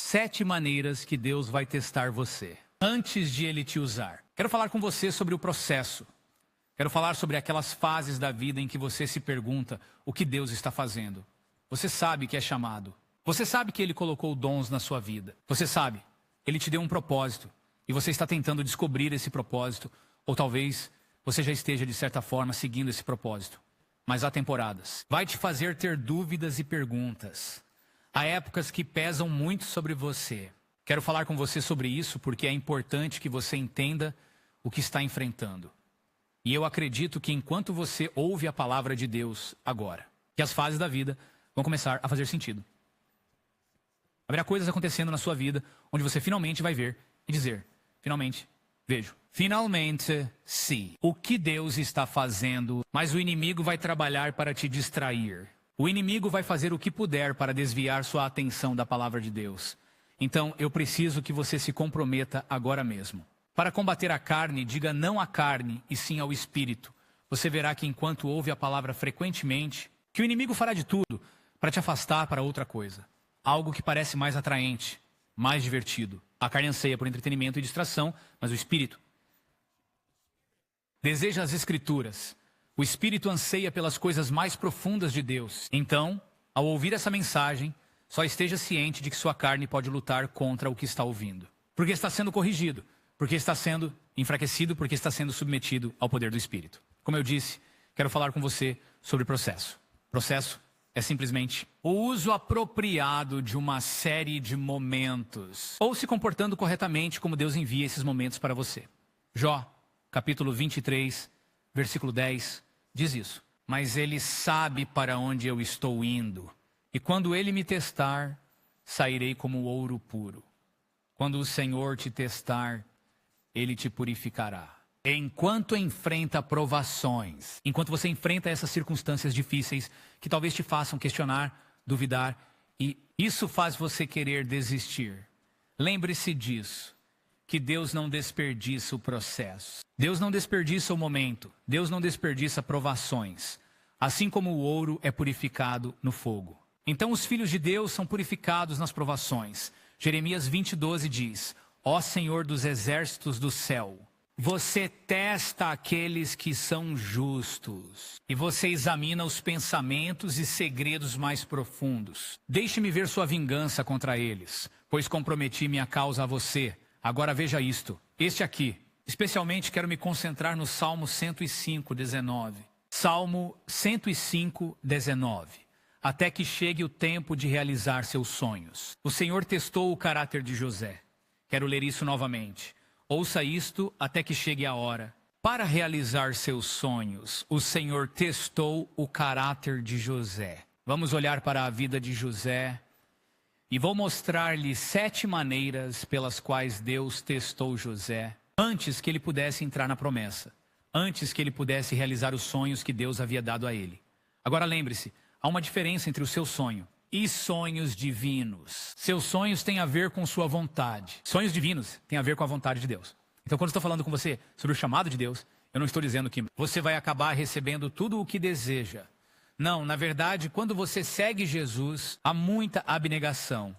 7 maneiras que Deus vai testar você antes de Ele te usar. Quero falar com você sobre o processo. Quero falar sobre aquelas fases da vida em que você se pergunta o que Deus está fazendo. Você sabe que é chamado. Você sabe que Ele colocou dons na sua vida. Você sabe, Ele te deu um propósito. E você está tentando descobrir esse propósito. Ou talvez você já esteja, de certa forma, seguindo esse propósito. Mas há temporadas. Vai te fazer ter dúvidas e perguntas. Há épocas que pesam muito sobre você. Quero falar com você sobre isso porque é importante que você entenda o que está enfrentando. E eu acredito que enquanto você ouve a palavra de Deus agora, que as fases da vida vão começar a fazer sentido. Haverá coisas acontecendo na sua vida onde você finalmente vai ver e dizer, finalmente vejo. Finalmente, sim. O que Deus está fazendo, mas o inimigo vai trabalhar para te distrair. O inimigo vai fazer o que puder para desviar sua atenção da palavra de Deus. Então, eu preciso que você se comprometa agora mesmo. Para combater a carne, diga não à carne e sim ao espírito. Você verá que enquanto ouve a palavra frequentemente, que o inimigo fará de tudo para te afastar para outra coisa. Algo que parece mais atraente, mais divertido. A carne anseia por entretenimento e distração, mas o espírito deseja as escrituras. O espírito anseia pelas coisas mais profundas de Deus. Então, ao ouvir essa mensagem, só esteja ciente de que sua carne pode lutar contra o que está ouvindo. Porque está sendo corrigido, porque está sendo enfraquecido, porque está sendo submetido ao poder do espírito. Como eu disse, quero falar com você sobre processo. Processo é simplesmente o uso apropriado de uma série de momentos, ou se comportando corretamente como Deus envia esses momentos para você. Jó, capítulo 23, versículo 10, diz isso. Mas Ele sabe para onde eu estou indo, e quando Ele me testar, sairei como ouro puro. Quando o Senhor te testar, Ele te purificará. Enquanto enfrenta provações, enquanto você enfrenta essas circunstâncias difíceis que talvez te façam questionar, duvidar, e isso faz você querer desistir. Lembre-se disso, que Deus não desperdiça o processo. Deus não desperdiça o momento. Deus não desperdiça provações. Assim como o ouro é purificado no fogo. Então os filhos de Deus são purificados nas provações. Jeremias 20:12 diz, ó Senhor dos exércitos do céu, você testa aqueles que são justos, e você examina os pensamentos e segredos mais profundos. Deixe-me ver sua vingança contra eles, pois comprometi minha causa a você. Agora veja isto, este aqui. Especialmente quero me concentrar no Salmo 105:19. Salmo 105:19. Até que chegue o tempo de realizar seus sonhos. O Senhor testou o caráter de José. Quero ler isso novamente. Ouça isto até que chegue a hora. Para realizar seus sonhos, o Senhor testou o caráter de José. Vamos olhar para a vida de José e vou mostrar-lhe 7 maneiras pelas quais Deus testou José antes que ele pudesse entrar na promessa, antes que ele pudesse realizar os sonhos que Deus havia dado a ele. Agora lembre-se, há uma diferença entre o seu sonho e sonhos divinos. Seus sonhos têm a ver com sua vontade. Sonhos divinos têm a ver com a vontade de Deus. Então, quando eu estou falando com você sobre o chamado de Deus, eu não estou dizendo que você vai acabar recebendo tudo o que deseja. Não, na verdade, quando você segue Jesus, há muita abnegação.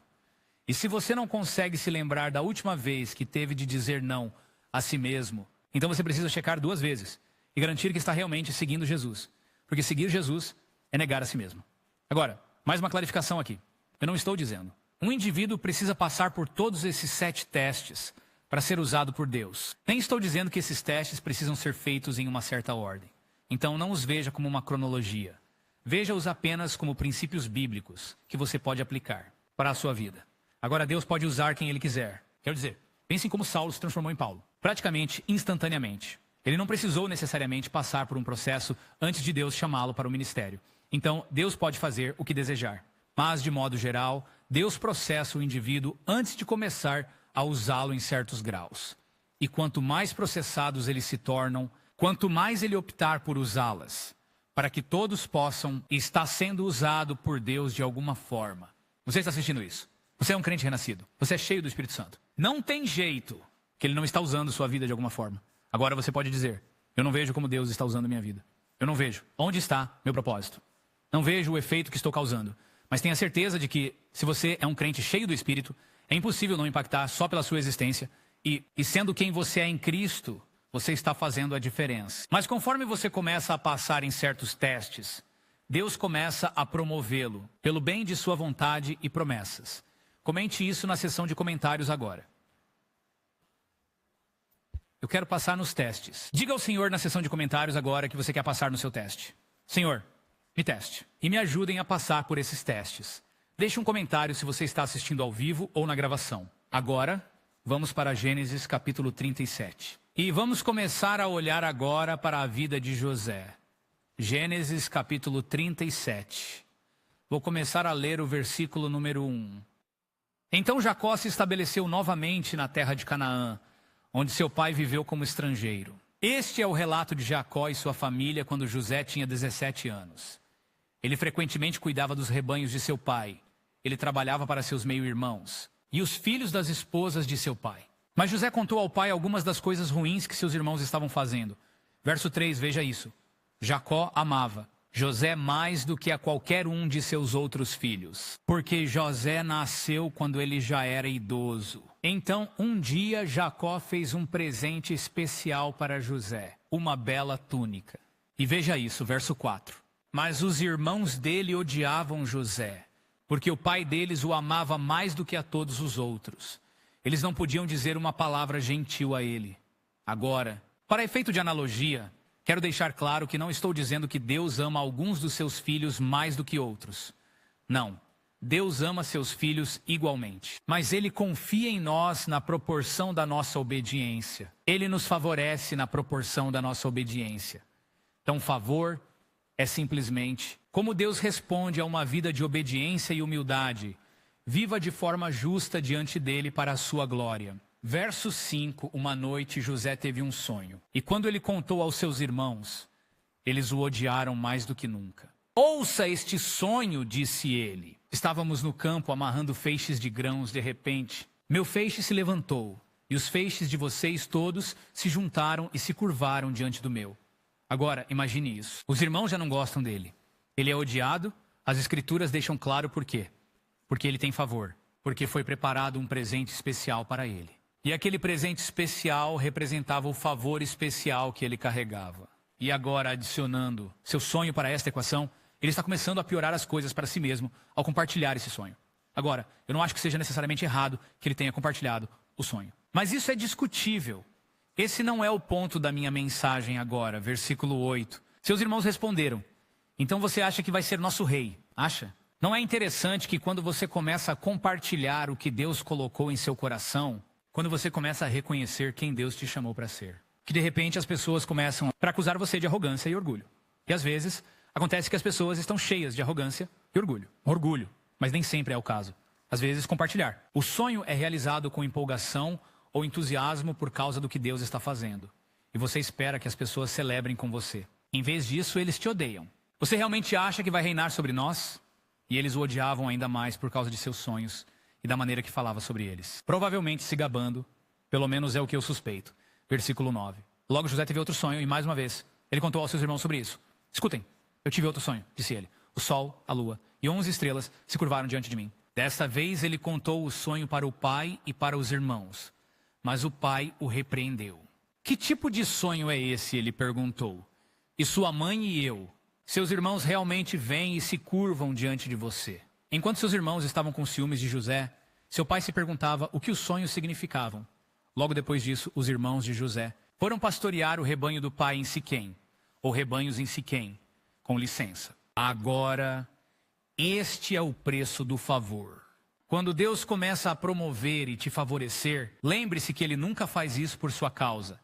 E se você não consegue se lembrar da última vez que teve de dizer não a si mesmo, então você precisa checar 2 vezes e garantir que está realmente seguindo Jesus. Porque seguir Jesus é negar a si mesmo. Agora, mais uma clarificação aqui. Eu não estou dizendo. Um indivíduo precisa passar por todos esses 7 testes para ser usado por Deus. Nem estou dizendo que esses testes precisam ser feitos em uma certa ordem. Então não os veja como uma cronologia. Veja-os apenas como princípios bíblicos que você pode aplicar para a sua vida. Agora Deus pode usar quem Ele quiser. Quero dizer, pense em como Saulo se transformou em Paulo. Praticamente instantaneamente. Ele não precisou necessariamente passar por um processo antes de Deus chamá-lo para o ministério. Então, Deus pode fazer o que desejar. Mas, de modo geral, Deus processa o indivíduo antes de começar a usá-lo em certos graus. E quanto mais processados eles se tornam, quanto mais ele optar por usá-las, para que todos possam estar sendo usado por Deus de alguma forma. Você está assistindo isso? Você é um crente renascido. Você é cheio do Espírito Santo. Não tem jeito que Ele não está usando sua vida de alguma forma. Agora você pode dizer, eu não vejo como Deus está usando a minha vida. Eu não vejo. Onde está meu propósito? Não vejo o efeito que estou causando. Mas tenha certeza de que, se você é um crente cheio do Espírito, é impossível não impactar só pela sua existência. E sendo quem você é em Cristo, você está fazendo a diferença. Mas conforme você começa a passar em certos testes, Deus começa a promovê-lo pelo bem de sua vontade e promessas. Comente isso na seção de comentários agora. Eu quero passar nos testes. Diga ao Senhor na seção de comentários agora que você quer passar no seu teste. Senhor, me teste. E me ajudem a passar por esses testes. Deixe um comentário se você está assistindo ao vivo ou na gravação. Agora, vamos para Gênesis capítulo 37. E vamos começar a olhar agora para a vida de José. Gênesis capítulo 37. Vou começar a ler o versículo número 1. Então Jacó se estabeleceu novamente na terra de Canaã, onde seu pai viveu como estrangeiro. Este é o relato de Jacó e sua família quando José tinha 17 anos. Ele frequentemente cuidava dos rebanhos de seu pai. Ele trabalhava para seus meio-irmãos e os filhos das esposas de seu pai. Mas José contou ao pai algumas das coisas ruins que seus irmãos estavam fazendo. Verso 3, veja isso. Jacó amava José mais do que a qualquer um de seus outros filhos, porque José nasceu quando ele já era idoso. Então, um dia, Jacó fez um presente especial para José, uma bela túnica. E veja isso, verso 4. Mas os irmãos dele odiavam José, porque o pai deles o amava mais do que a todos os outros. Eles não podiam dizer uma palavra gentil a ele. Agora, para efeito de analogia, quero deixar claro que não estou dizendo que Deus ama alguns dos seus filhos mais do que outros. Não. Deus ama seus filhos igualmente. Mas Ele confia em nós na proporção da nossa obediência. Ele nos favorece na proporção da nossa obediência. Então, favor é simplesmente como Deus responde a uma vida de obediência e humildade. Viva de forma justa diante dele para a sua glória. Verso 5, uma noite José teve um sonho. E quando ele contou aos seus irmãos, eles o odiaram mais do que nunca. Ouça este sonho, disse ele. Estávamos no campo amarrando feixes de grãos de repente. Meu feixe se levantou, e os feixes de vocês todos se juntaram e se curvaram diante do meu. Agora, imagine isso. Os irmãos já não gostam dele. Ele é odiado, as escrituras deixam claro por quê. Porque ele tem favor. Porque foi preparado um presente especial para ele. E aquele presente especial representava o favor especial que ele carregava. E agora, adicionando seu sonho para esta equação, ele está começando a piorar as coisas para si mesmo ao compartilhar esse sonho. Agora, eu não acho que seja necessariamente errado que ele tenha compartilhado o sonho. Mas isso é discutível. Esse não é o ponto da minha mensagem agora, versículo 8. Seus irmãos responderam, então você acha que vai ser nosso rei? Acha? Não é interessante que quando você começa a compartilhar o que Deus colocou em seu coração, quando você começa a reconhecer quem Deus te chamou para ser, que de repente as pessoas começam a acusar você de arrogância e orgulho. E às vezes acontece que as pessoas estão cheias de arrogância e orgulho. Orgulho, mas nem sempre é o caso. Às vezes compartilhar. O sonho é realizado com empolgação ou entusiasmo por causa do que Deus está fazendo. E você espera que as pessoas celebrem com você. Em vez disso, eles te odeiam. Você realmente acha que vai reinar sobre nós? E eles o odiavam ainda mais por causa de seus sonhos e da maneira que falava sobre eles. Provavelmente se gabando, pelo menos é o que eu suspeito. Versículo 9. Logo José teve outro sonho e mais uma vez, ele contou aos seus irmãos sobre isso. Escutem, eu tive outro sonho, disse ele. O sol, a lua e 11 estrelas se curvaram diante de mim. Desta vez ele contou o sonho para o pai e para os irmãos. Mas o pai o repreendeu. Que tipo de sonho é esse? Ele perguntou. E sua mãe e eu? Seus irmãos realmente vêm e se curvam diante de você. Enquanto seus irmãos estavam com ciúmes de José, seu pai se perguntava o que os sonhos significavam. Logo depois disso, os irmãos de José foram pastorear o rebanho do pai em Siquém, ou rebanhos em Siquém, com licença. Agora, este é o preço do favor. Quando Deus começa a promover e te favorecer, lembre-se que Ele nunca faz isso por sua causa.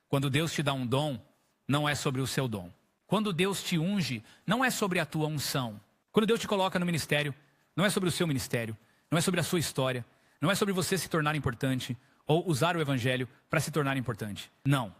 Quando Deus te dá um dom, não é sobre o seu dom. Quando Deus te unge, não é sobre a tua unção. Quando Deus te coloca no ministério, não é sobre o seu ministério, não é sobre a sua história, não é sobre você se tornar importante ou usar o evangelho para se tornar importante. Não.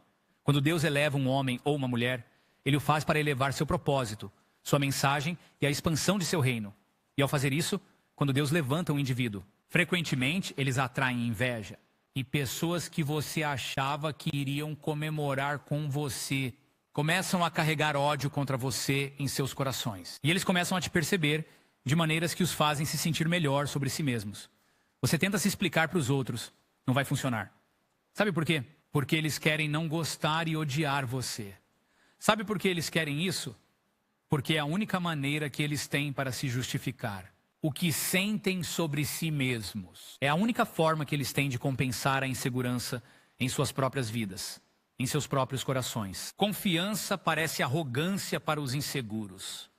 Quando Deus eleva um homem ou uma mulher, Ele o faz para elevar seu propósito, sua mensagem e a expansão de seu reino. E ao fazer isso, quando Deus levanta um indivíduo, frequentemente eles atraem inveja. E pessoas que você achava que iriam comemorar com você começam a carregar ódio contra você em seus corações. E eles começam a te perceber de maneiras que os fazem se sentir melhor sobre si mesmos. Você tenta se explicar para os outros, não vai funcionar. Sabe por quê? Porque eles querem não gostar e odiar você. Sabe por que eles querem isso? Porque é a única maneira que eles têm para se justificar. O que sentem sobre si mesmos. É a única forma que eles têm de compensar a insegurança em suas próprias vidas, em seus próprios corações. Confiança parece arrogância para os inseguros.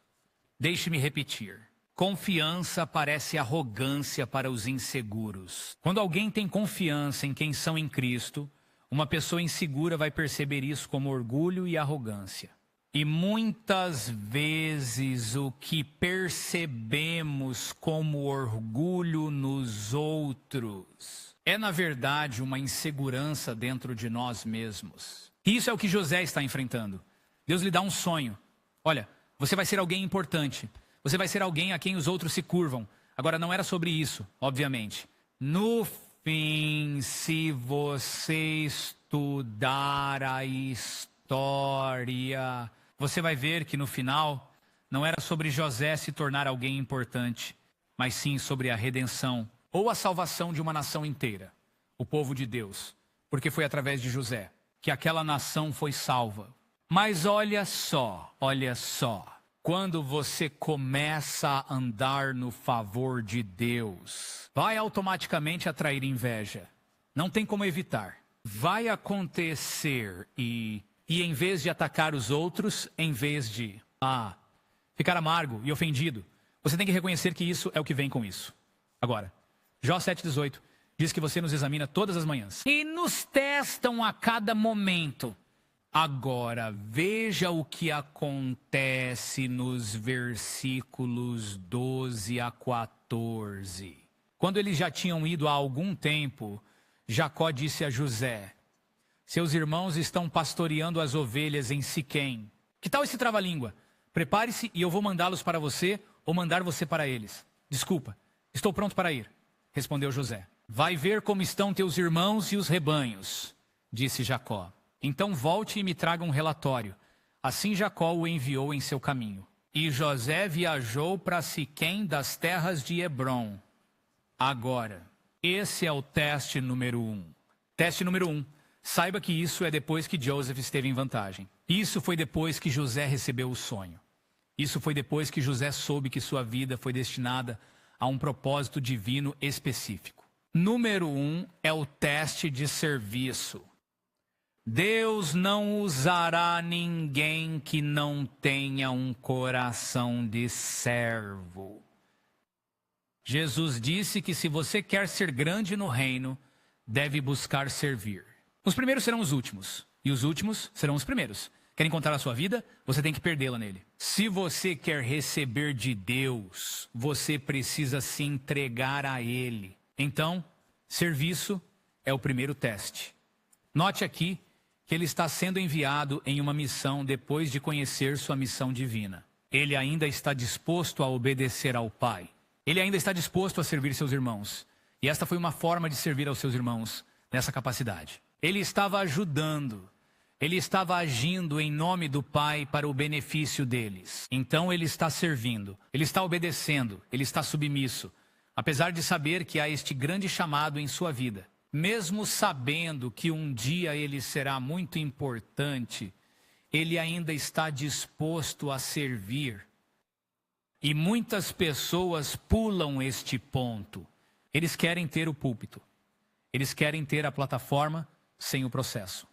Deixe-me repetir. Confiança parece arrogância para os inseguros. Quando alguém tem confiança em quem são em Cristo, uma pessoa insegura vai perceber isso como orgulho e arrogância. E muitas vezes o que percebemos como orgulho nos outros é, na verdade, uma insegurança dentro de nós mesmos. E isso é o que José está enfrentando. Deus lhe dá um sonho. Olha, você vai ser alguém importante. Você vai ser alguém a quem os outros se curvam. Agora, não era sobre isso, obviamente. No fim, se você estudar a história, você vai ver que no final não era sobre José se tornar alguém importante, mas sim sobre a redenção ou a salvação de uma nação inteira, o povo de Deus, porque foi através de José que aquela nação foi salva. Mas olha só, quando você começa a andar no favor de Deus, vai automaticamente atrair inveja. Não tem como evitar. Vai acontecer e em vez de atacar os outros, em vez de ficar amargo e ofendido, você tem que reconhecer que isso é o que vem com isso. Agora, Jó 7,18 diz que você nos examina todas as manhãs e nos testam a cada momento. Agora, veja o que acontece nos versículos 12 a 14. Quando eles já tinham ido há algum tempo, Jacó disse a José: seus irmãos estão pastoreando as ovelhas em Siquém. Que tal esse trava-língua? Prepare-se e eu vou mandá-los para você ou mandar você para eles. Desculpa, estou pronto para ir, respondeu José. Vai ver como estão teus irmãos e os rebanhos, disse Jacó. Então volte e me traga um relatório. Assim Jacó o enviou em seu caminho. E José viajou para Siquém das terras de Hebrom. Agora, esse é o teste número 1. Teste número 1. Saiba que isso é depois que Joseph esteve em vantagem. Isso foi depois que José recebeu o sonho. Isso foi depois que José soube que sua vida foi destinada a um propósito divino específico. Número 1 é o teste de serviço. Deus não usará ninguém que não tenha um coração de servo. Jesus disse que se você quer ser grande no reino, deve buscar servir. Os primeiros serão os últimos, e os últimos serão os primeiros. Quer encontrar a sua vida? Você tem que perdê-la nele. Se você quer receber de Deus, você precisa se entregar a Ele. Então, serviço é o primeiro teste. Note aqui que ele está sendo enviado em uma missão depois de conhecer sua missão divina. Ele ainda está disposto a obedecer ao Pai. Ele ainda está disposto a servir seus irmãos. E esta foi uma forma de servir aos seus irmãos nessa capacidade. Ele estava ajudando. Ele estava agindo em nome do Pai para o benefício deles. Então ele está servindo. Ele está obedecendo. Ele está submisso. Apesar de saber que há este grande chamado em sua vida. Mesmo sabendo que um dia ele será muito importante, ele ainda está disposto a servir. E muitas pessoas pulam este ponto. Eles querem ter o púlpito. Eles querem ter a plataforma sem o processo.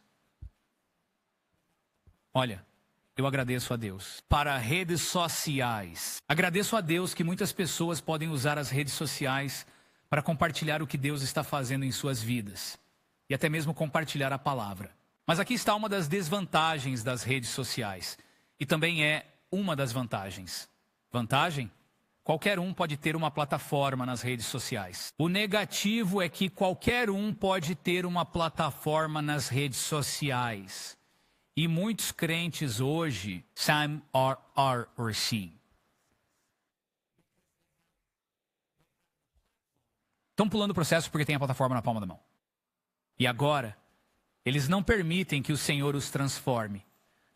Olha, eu agradeço a Deus. Para redes sociais. Agradeço a Deus que muitas pessoas podem usar as redes sociais para compartilhar o que Deus está fazendo em suas vidas. E até mesmo compartilhar a palavra. Mas aqui está uma das desvantagens das redes sociais. E também é uma das vantagens. Vantagem? Qualquer um pode ter uma plataforma nas redes sociais. O negativo é que qualquer um pode ter uma plataforma nas redes sociais. E muitos crentes hoje, some are or she. Estão pulando o processo porque tem a plataforma na palma da mão. E agora, eles não permitem que o Senhor os transforme.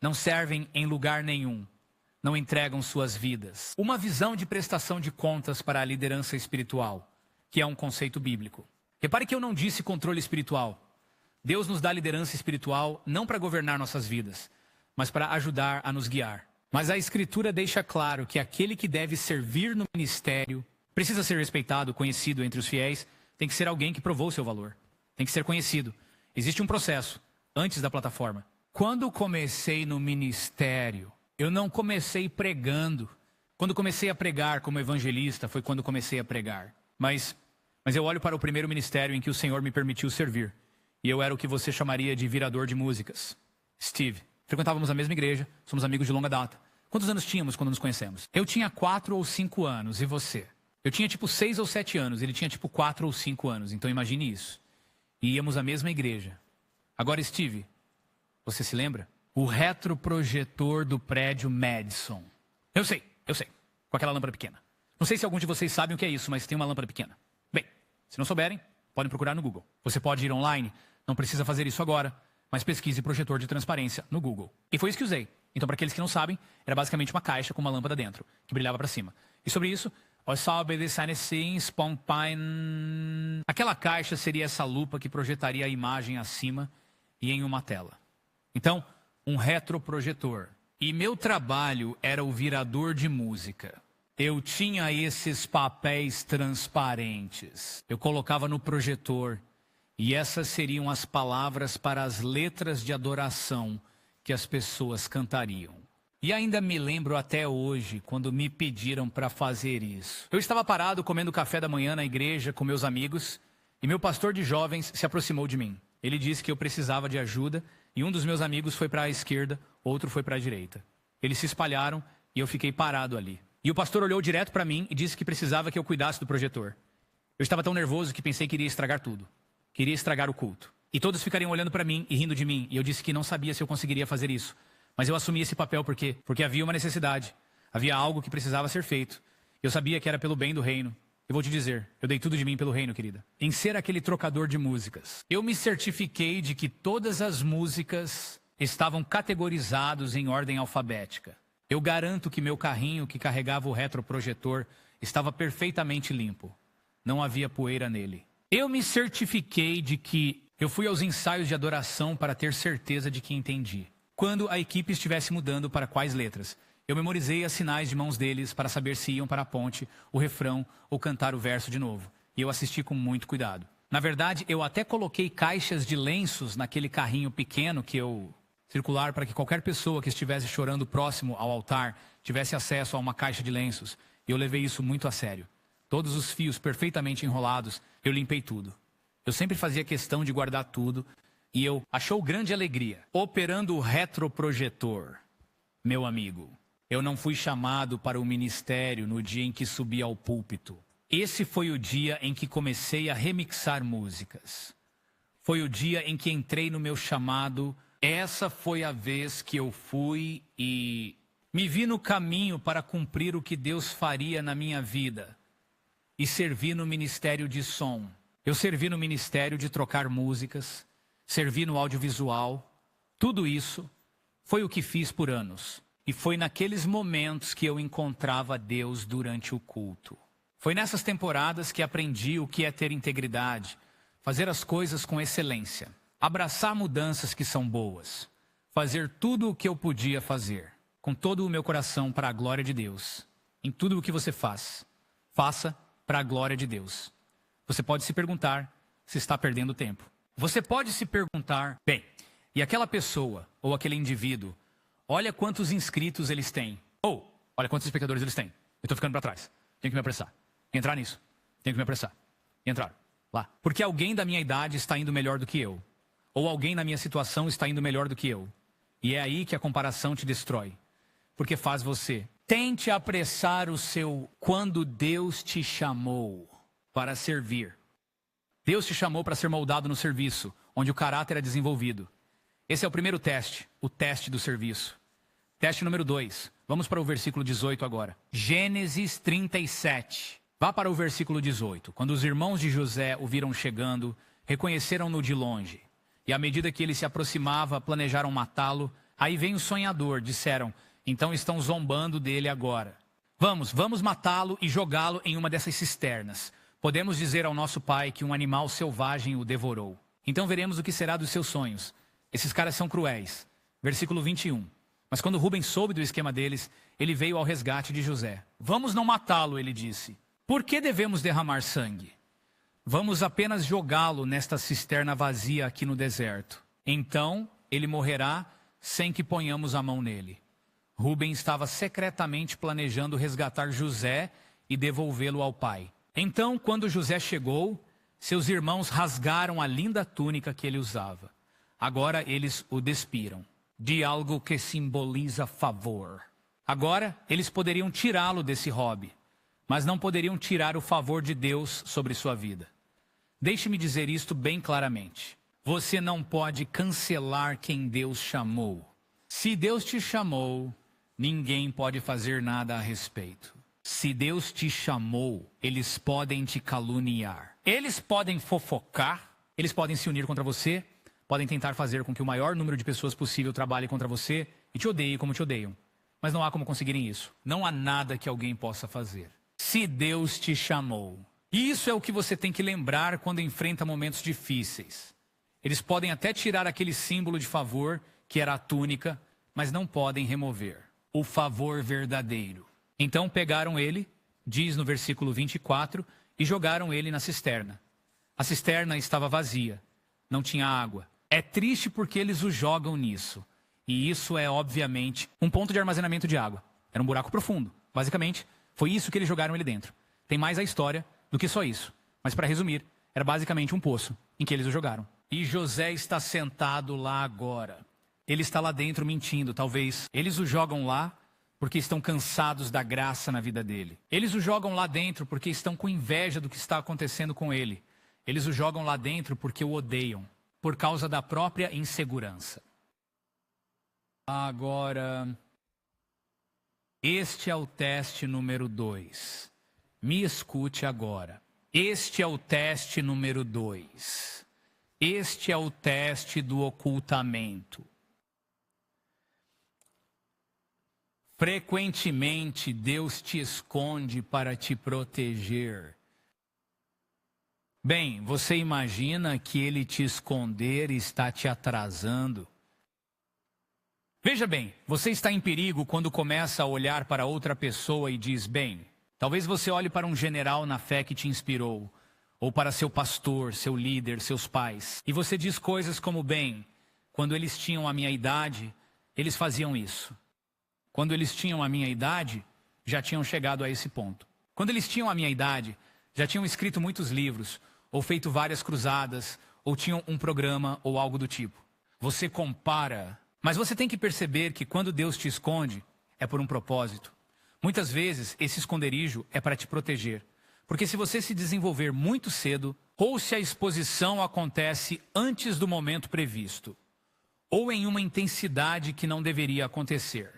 Não servem em lugar nenhum. não entregam suas vidas. Uma visão de prestação de contas para a liderança espiritual, que é um conceito bíblico. Repare que eu não disse controle espiritual. Deus nos dá liderança espiritual não para governar nossas vidas, mas para ajudar a nos guiar. Mas a Escritura deixa claro que aquele que deve servir no ministério precisa ser respeitado, conhecido entre os fiéis, tem que ser alguém que provou o seu valor. Tem que ser conhecido. Existe um processo antes da plataforma. Quando comecei no ministério, eu não comecei pregando. Quando comecei a pregar como evangelista, foi quando comecei a pregar. Mas eu olho para o primeiro ministério em que o Senhor me permitiu servir. E eu era o que você chamaria de virador de músicas. Steve. Frequentávamos a mesma igreja, somos amigos de longa data. Quantos anos tínhamos quando nos conhecemos? Eu tinha 4 ou 5 anos, e você? Eu tinha tipo 6 ou 7 anos, ele tinha tipo 4 ou 5 anos, então imagine isso. E íamos à mesma igreja. Agora, Steve, você se lembra? O retroprojetor do prédio Madison. Eu sei, com aquela lâmpada pequena. Não sei se alguns de vocês sabem o que é isso, mas tem uma lâmpada pequena. Bem, se não souberem, podem procurar no Google. Você pode ir online, não precisa fazer isso agora, mas pesquise projetor de transparência no Google. E foi isso que usei. Então, para aqueles que não sabem, era basicamente uma caixa com uma lâmpada dentro, que brilhava para cima. E sobre isso, aquela caixa seria essa lupa que projetaria a imagem acima e em uma tela. Então, um retroprojetor. E meu trabalho era o virador de música. Eu tinha esses papéis transparentes. Eu colocava no projetor. E essas seriam as palavras para as letras de adoração que as pessoas cantariam. E ainda me lembro até hoje, quando me pediram para fazer isso. Eu estava parado comendo café da manhã na igreja com meus amigos, e meu pastor de jovens se aproximou de mim. Ele disse que eu precisava de ajuda, e um dos meus amigos foi para a esquerda, outro foi para a direita. Eles se espalharam, e eu fiquei parado ali. E o pastor olhou direto para mim e disse que precisava que eu cuidasse do projetor. Eu estava tão nervoso que pensei que iria estragar tudo. Queria estragar o culto. E todos ficariam olhando para mim e rindo de mim. E eu disse que não sabia se eu conseguiria fazer isso. Mas eu assumi esse papel porque havia uma necessidade. Havia algo que precisava ser feito. Eu sabia que era pelo bem do reino. Eu vou te dizer, eu dei tudo de mim pelo reino, querida. Em ser aquele trocador de músicas. Eu me certifiquei de que todas as músicas estavam categorizadas em ordem alfabética. Eu garanto que meu carrinho que carregava o retroprojetor estava perfeitamente limpo. Não havia poeira nele. Eu me certifiquei de que eu fui aos ensaios de adoração para ter certeza de que entendi. Quando a equipe estivesse mudando para quais letras, eu memorizei as sinais de mãos deles para saber se iam para a ponte, o refrão ou cantar o verso de novo. E eu assisti com muito cuidado. Na verdade, eu até coloquei caixas de lenços naquele carrinho pequeno circular para que qualquer pessoa que estivesse chorando próximo ao altar tivesse acesso a uma caixa de lenços. E eu levei isso muito a sério. Todos os fios perfeitamente enrolados, eu limpei tudo. Eu sempre fazia questão de guardar tudo e eu achou grande alegria. Operando o retroprojetor, meu amigo, eu não fui chamado para o ministério no dia em que subi ao púlpito. Esse foi o dia em que comecei a remixar músicas. Foi o dia em que entrei no meu chamado. Essa foi a vez que eu fui e me vi no caminho para cumprir o que Deus faria na minha vida. E servi no ministério de som. Eu servi no ministério de trocar músicas, servi no audiovisual. Tudo isso foi o que fiz por anos. E foi naqueles momentos que eu encontrava Deus durante o culto. Foi nessas temporadas que aprendi o que é ter integridade, fazer as coisas com excelência, abraçar mudanças que são boas, fazer tudo o que eu podia fazer, com todo o meu coração para a glória de Deus. Em tudo o que você faz, faça para a glória de Deus. Você pode se perguntar se está perdendo tempo. Você pode se perguntar, bem, e aquela pessoa ou aquele indivíduo, olha quantos inscritos eles têm. Ou, olha quantos espectadores eles têm. Eu estou ficando para trás. Tenho que me apressar. Entrar nisso. Tenho que me apressar. E entrar lá. Porque alguém da minha idade está indo melhor do que eu. Ou alguém na minha situação está indo melhor do que eu. E é aí que a comparação te destrói. Porque faz você. Tente apressar o seu quando Deus te chamou para servir. Deus te chamou para ser moldado no serviço, onde o caráter é desenvolvido. Esse é o primeiro teste, o teste do serviço. Teste número 2. Vamos para o versículo 18 agora. Gênesis 37. Vá para o versículo 18. Quando os irmãos de José o viram chegando, reconheceram-no de longe. E à medida que ele se aproximava, planejaram matá-lo. Aí vem o sonhador, disseram, Então estão zombando dele agora. Vamos matá-lo e jogá-lo em uma dessas cisternas. Podemos dizer ao nosso pai que um animal selvagem o devorou. Então veremos o que será dos seus sonhos. Esses caras são cruéis. Versículo 21. Mas quando Rubem soube do esquema deles, ele veio ao resgate de José. Vamos não matá-lo, ele disse. Por que devemos derramar sangue? Vamos apenas jogá-lo nesta cisterna vazia aqui no deserto. Então ele morrerá sem que ponhamos a mão nele. Rubem estava secretamente planejando resgatar José e devolvê-lo ao pai. Então, quando José chegou, seus irmãos rasgaram a linda túnica que ele usava. Agora eles o despiram de algo que simboliza favor. Agora eles poderiam tirá-lo desse hobby, mas não poderiam tirar o favor de Deus sobre sua vida. Deixe-me dizer isto bem claramente. Você não pode cancelar quem Deus chamou. Se Deus te chamou, ninguém pode fazer nada a respeito. Se Deus te chamou, eles podem te caluniar. Eles podem fofocar, eles podem se unir contra você, podem tentar fazer com que o maior número de pessoas possível trabalhe contra você e te odeie como te odeiam. Mas não há como conseguirem isso. Não há nada que alguém possa fazer. Se Deus te chamou. E isso é o que você tem que lembrar quando enfrenta momentos difíceis. Eles podem até tirar aquele símbolo de favor, que era a túnica, mas não podem remover o favor verdadeiro. Então pegaram ele, diz no versículo 24, e jogaram ele na cisterna. A cisterna estava vazia, não tinha água. É triste porque eles o jogam nisso. E isso é, obviamente, um ponto de armazenamento de água. Era um buraco profundo. Basicamente, foi isso que eles jogaram ele dentro. Tem mais a história do que só isso. Mas para resumir, era basicamente um poço em que eles o jogaram. E José está sentado lá agora. Ele está lá dentro mentindo, talvez. Eles o jogam lá porque estão cansados da graça na vida dele. Eles o jogam lá dentro porque estão com inveja do que está acontecendo com ele. Eles o jogam lá dentro porque o odeiam, por causa da própria insegurança. Agora, este é o teste número 2. Me escute agora. Este é o teste número 2. Este é o teste do ocultamento. Frequentemente, Deus te esconde para te proteger. Bem, você imagina que ele te esconder está te atrasando? Veja bem, você está em perigo quando começa a olhar para outra pessoa e diz, bem, talvez você olhe para um general na fé que te inspirou, ou para seu pastor, seu líder, seus pais, e você diz coisas como, bem, quando eles tinham a minha idade, eles faziam isso. Quando eles tinham a minha idade, já tinham chegado a esse ponto. Quando eles tinham a minha idade, já tinham escrito muitos livros, ou feito várias cruzadas, ou tinham um programa ou algo do tipo. Você compara, mas você tem que perceber que quando Deus te esconde, é por um propósito. Muitas vezes, esse esconderijo é para te proteger. Porque se você se desenvolver muito cedo, ou se a exposição acontece antes do momento previsto, ou em uma intensidade que não deveria acontecer,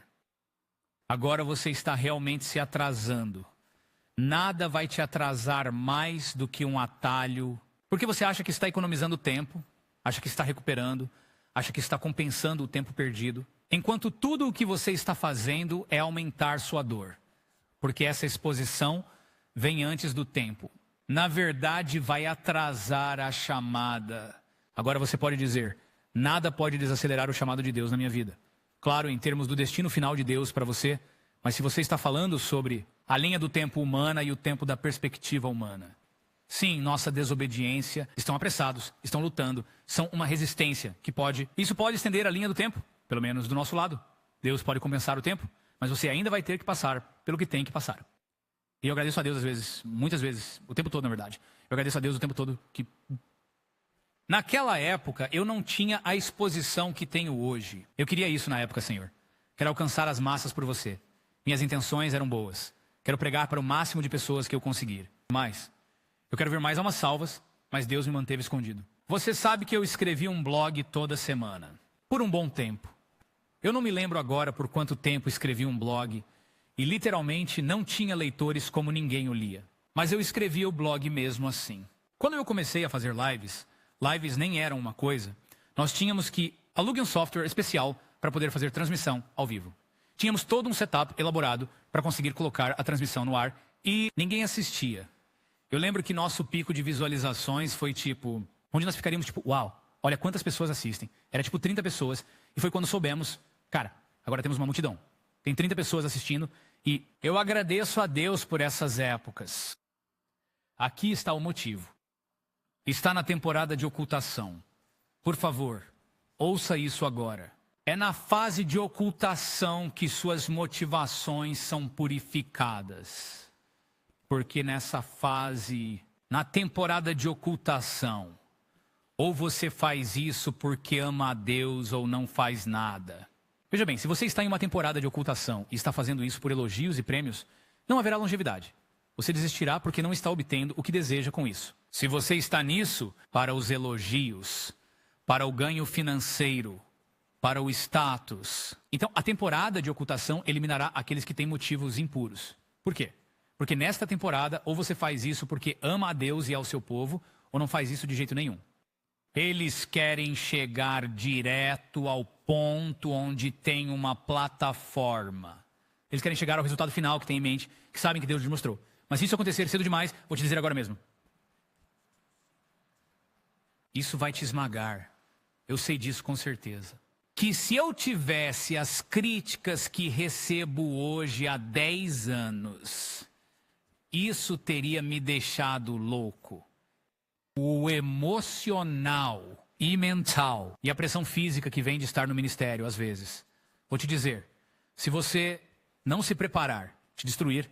agora você está realmente se atrasando. Nada vai te atrasar mais do que um atalho, porque você acha que está economizando tempo, acha que está recuperando, acha que está compensando o tempo perdido, enquanto tudo o que você está fazendo é aumentar sua dor, porque essa exposição vem antes do tempo. Na verdade, vai atrasar a chamada. Agora você pode dizer, nada pode desacelerar o chamado de Deus na minha vida. Claro, em termos do destino final de Deus para você, mas se você está falando sobre a linha do tempo humana e o tempo da perspectiva humana. Sim, nossa desobediência, estão apressados, estão lutando, são uma resistência que pode... Isso pode estender a linha do tempo, pelo menos do nosso lado. Deus pode compensar o tempo, mas você ainda vai ter que passar pelo que tem que passar. E eu agradeço a Deus às vezes, muitas vezes, o tempo todo na verdade. Eu agradeço a Deus o tempo todo que... Naquela época, eu não tinha a exposição que tenho hoje. Eu queria isso na época, Senhor. Quero alcançar as massas por você. Minhas intenções eram boas. Quero pregar para o máximo de pessoas que eu conseguir. Mas, eu quero ver mais almas salvas, mas Deus me manteve escondido. Você sabe que eu escrevi um blog toda semana. Por um bom tempo. Eu não me lembro agora por quanto tempo escrevi um blog. E literalmente não tinha leitores como ninguém o lia. Mas eu escrevia o blog mesmo assim. Quando eu comecei a fazer lives nem eram uma coisa. Nós tínhamos que alugar um software especial para poder fazer transmissão ao vivo. Tínhamos todo um setup elaborado para conseguir colocar a transmissão no ar e ninguém assistia. Eu lembro que nosso pico de visualizações foi tipo, onde nós ficaríamos tipo, uau, olha quantas pessoas assistem. Era tipo 30 pessoas e foi quando soubemos, cara, agora temos uma multidão. Tem 30 pessoas assistindo e eu agradeço a Deus por essas épocas. Aqui está o motivo. Está na temporada de ocultação. Por favor, ouça isso agora. É na fase de ocultação que suas motivações são purificadas. Porque nessa fase, na temporada de ocultação, ou você faz isso porque ama a Deus ou não faz nada. Veja bem, se você está em uma temporada de ocultação e está fazendo isso por elogios e prêmios, não haverá longevidade. Você desistirá porque não está obtendo o que deseja com isso. Se você está nisso, para os elogios, para o ganho financeiro, para o status. Então, a temporada de ocultação eliminará aqueles que têm motivos impuros. Por quê? Porque nesta temporada, ou você faz isso porque ama a Deus e ao seu povo, ou não faz isso de jeito nenhum. Eles querem chegar direto ao ponto onde tem uma plataforma. Eles querem chegar ao resultado final que tem em mente, que sabem que Deus lhes mostrou. Mas se isso acontecer cedo demais, vou te dizer agora mesmo. Isso vai te esmagar. Eu sei disso com certeza. Que se eu tivesse as críticas que recebo hoje há 10 anos, isso teria me deixado louco. O emocional e mental e a pressão física que vem de estar no ministério às vezes. Vou te dizer, se você não se preparar, te destruir,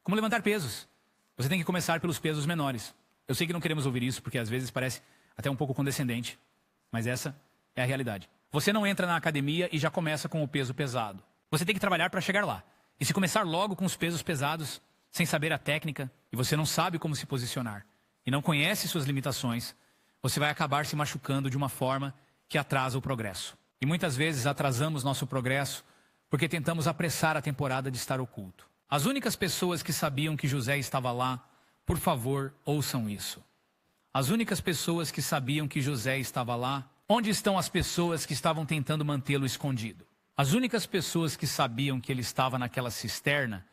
como levantar pesos. Você tem que começar pelos pesos menores. Eu sei que não queremos ouvir isso, porque às vezes parece até um pouco condescendente, mas essa é a realidade. Você não entra na academia e já começa com o peso pesado. Você tem que trabalhar para chegar lá. E se começar logo com os pesos pesados, sem saber a técnica, e você não sabe como se posicionar, e não conhece suas limitações, você vai acabar se machucando de uma forma que atrasa o progresso. E muitas vezes atrasamos nosso progresso porque tentamos apressar a temporada de estar oculto. As únicas pessoas que sabiam que José estava lá, por favor, ouçam isso. As únicas pessoas que sabiam que José estava lá, onde estão as pessoas que estavam tentando mantê-lo escondido? As únicas pessoas que sabiam que ele estava naquela cisterna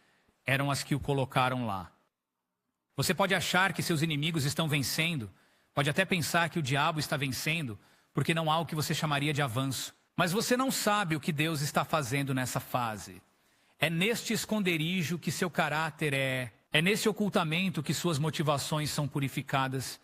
eram as que o colocaram lá. Você pode achar que seus inimigos estão vencendo, pode até pensar que o diabo está vencendo, porque não há o que você chamaria de avanço. Mas você não sabe o que Deus está fazendo nessa fase. É neste esconderijo que seu caráter é nesse ocultamento que suas motivações são purificadas.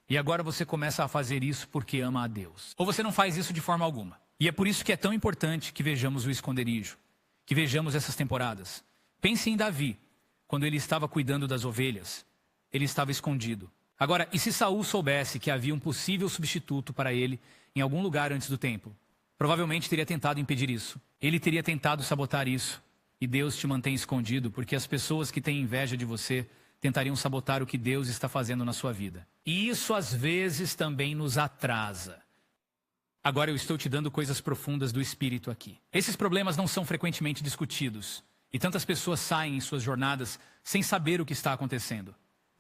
E agora você começa a fazer isso porque ama a Deus. Ou você não faz isso de forma alguma. E é por isso que é tão importante que vejamos o esconderijo, que vejamos essas temporadas. Pense em Davi, quando ele estava cuidando das ovelhas. Ele estava escondido. Agora, e se Saul soubesse que havia um possível substituto para ele em algum lugar antes do templo? Provavelmente teria tentado impedir isso. Ele teria tentado sabotar isso. E Deus te mantém escondido, porque as pessoas que têm inveja de você tentariam sabotar o que Deus está fazendo na sua vida. E isso às vezes também nos atrasa. Agora eu estou te dando coisas profundas do Espírito aqui. Esses problemas não são frequentemente discutidos. E tantas pessoas saem em suas jornadas sem saber o que está acontecendo.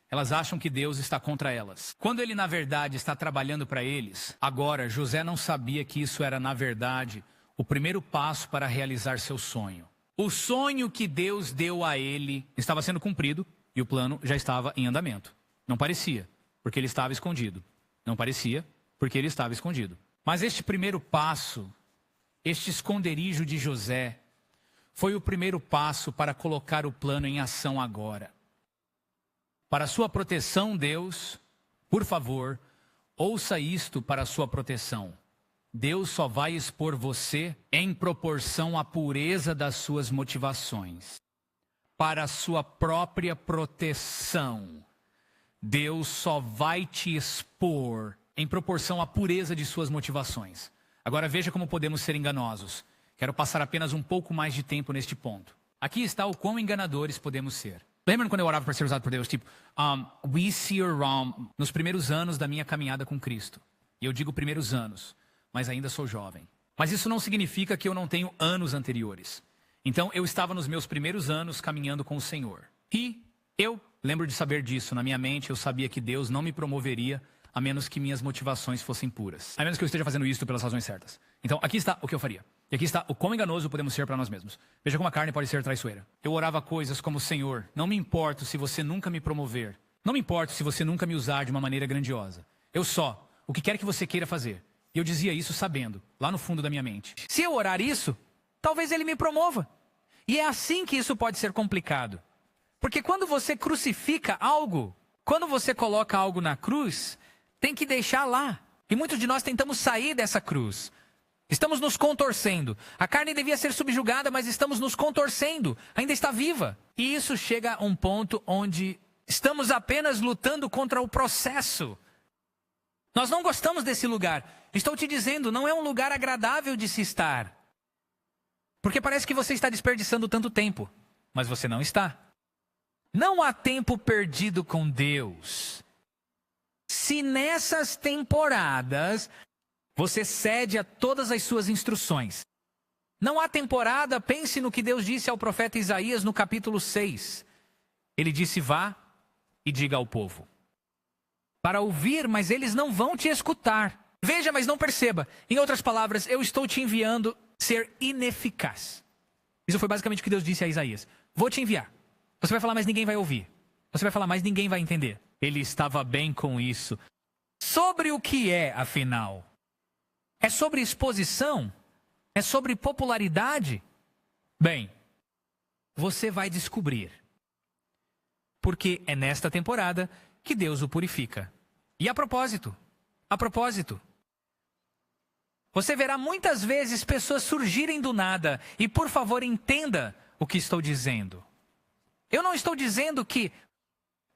Elas acham que Deus está contra elas. Quando ele, na verdade, está trabalhando para eles, agora, José não sabia que isso era, na verdade, o primeiro passo para realizar seu sonho. O sonho que Deus deu a ele estava sendo cumprido e o plano já estava em andamento. Não parecia, porque ele estava escondido. Não parecia, porque ele estava escondido. Mas este primeiro passo, este esconderijo de José, foi o primeiro passo para colocar o plano em ação agora. Para sua proteção, Deus, por favor, ouça isto para sua proteção. Deus só vai expor você em proporção à pureza das suas motivações. Para a sua própria proteção, Deus só vai te expor em proporção à pureza de suas motivações. Agora veja como podemos ser enganosos. Quero passar apenas um pouco mais de tempo neste ponto. Aqui está o quão enganadores podemos ser. Lembra quando eu orava para ser usado por Deus? Tipo, we see you wrong. Nos primeiros anos da minha caminhada com Cristo. E eu digo primeiros anos, mas ainda sou jovem. Mas isso não significa que eu não tenho anos anteriores. Então eu estava nos meus primeiros anos caminhando com o Senhor. E eu lembro de saber disso. Na minha mente eu sabia que Deus não me promoveria a menos que minhas motivações fossem puras. A menos que eu esteja fazendo isso pelas razões certas. Então aqui está o que eu faria. E aqui está o quão enganoso podemos ser para nós mesmos. Veja como a carne pode ser traiçoeira. Eu orava coisas como: Senhor, não me importo se você nunca me promover. Não me importo se você nunca me usar de uma maneira grandiosa. Eu só, o que quer que você queira fazer. E eu dizia isso sabendo, lá no fundo da minha mente. Se eu orar isso, talvez ele me promova. E é assim que isso pode ser complicado. Porque quando você crucifica algo, quando você coloca algo na cruz, tem que deixar lá. E muitos de nós tentamos sair dessa cruz. Estamos nos contorcendo. A carne devia ser subjugada, mas estamos nos contorcendo. Ainda está viva. E isso chega a um ponto onde estamos apenas lutando contra o processo. Nós não gostamos desse lugar. Estou te dizendo, não é um lugar agradável de se estar. Porque parece que você está desperdiçando tanto tempo. Mas você não está. Não há tempo perdido com Deus. Se nessas temporadas você cede a todas as suas instruções. Não há temporada, pense no que Deus disse ao profeta Isaías no capítulo 6. Ele disse: vá e diga ao povo. Para ouvir, mas eles não vão te escutar. Veja, mas não perceba. Em outras palavras, eu estou te enviando ser ineficaz. Isso foi basicamente o que Deus disse a Isaías. Vou te enviar. Você vai falar, mas ninguém vai ouvir. Você vai falar, mas ninguém vai entender. Ele estava bem com isso. Sobre o que é, afinal? É sobre exposição? É sobre popularidade? Bem, você vai descobrir. Porque é nesta temporada que Deus o purifica. E a propósito, você verá muitas vezes pessoas surgirem do nada. E por favor, entenda o que estou dizendo. Eu não estou dizendo que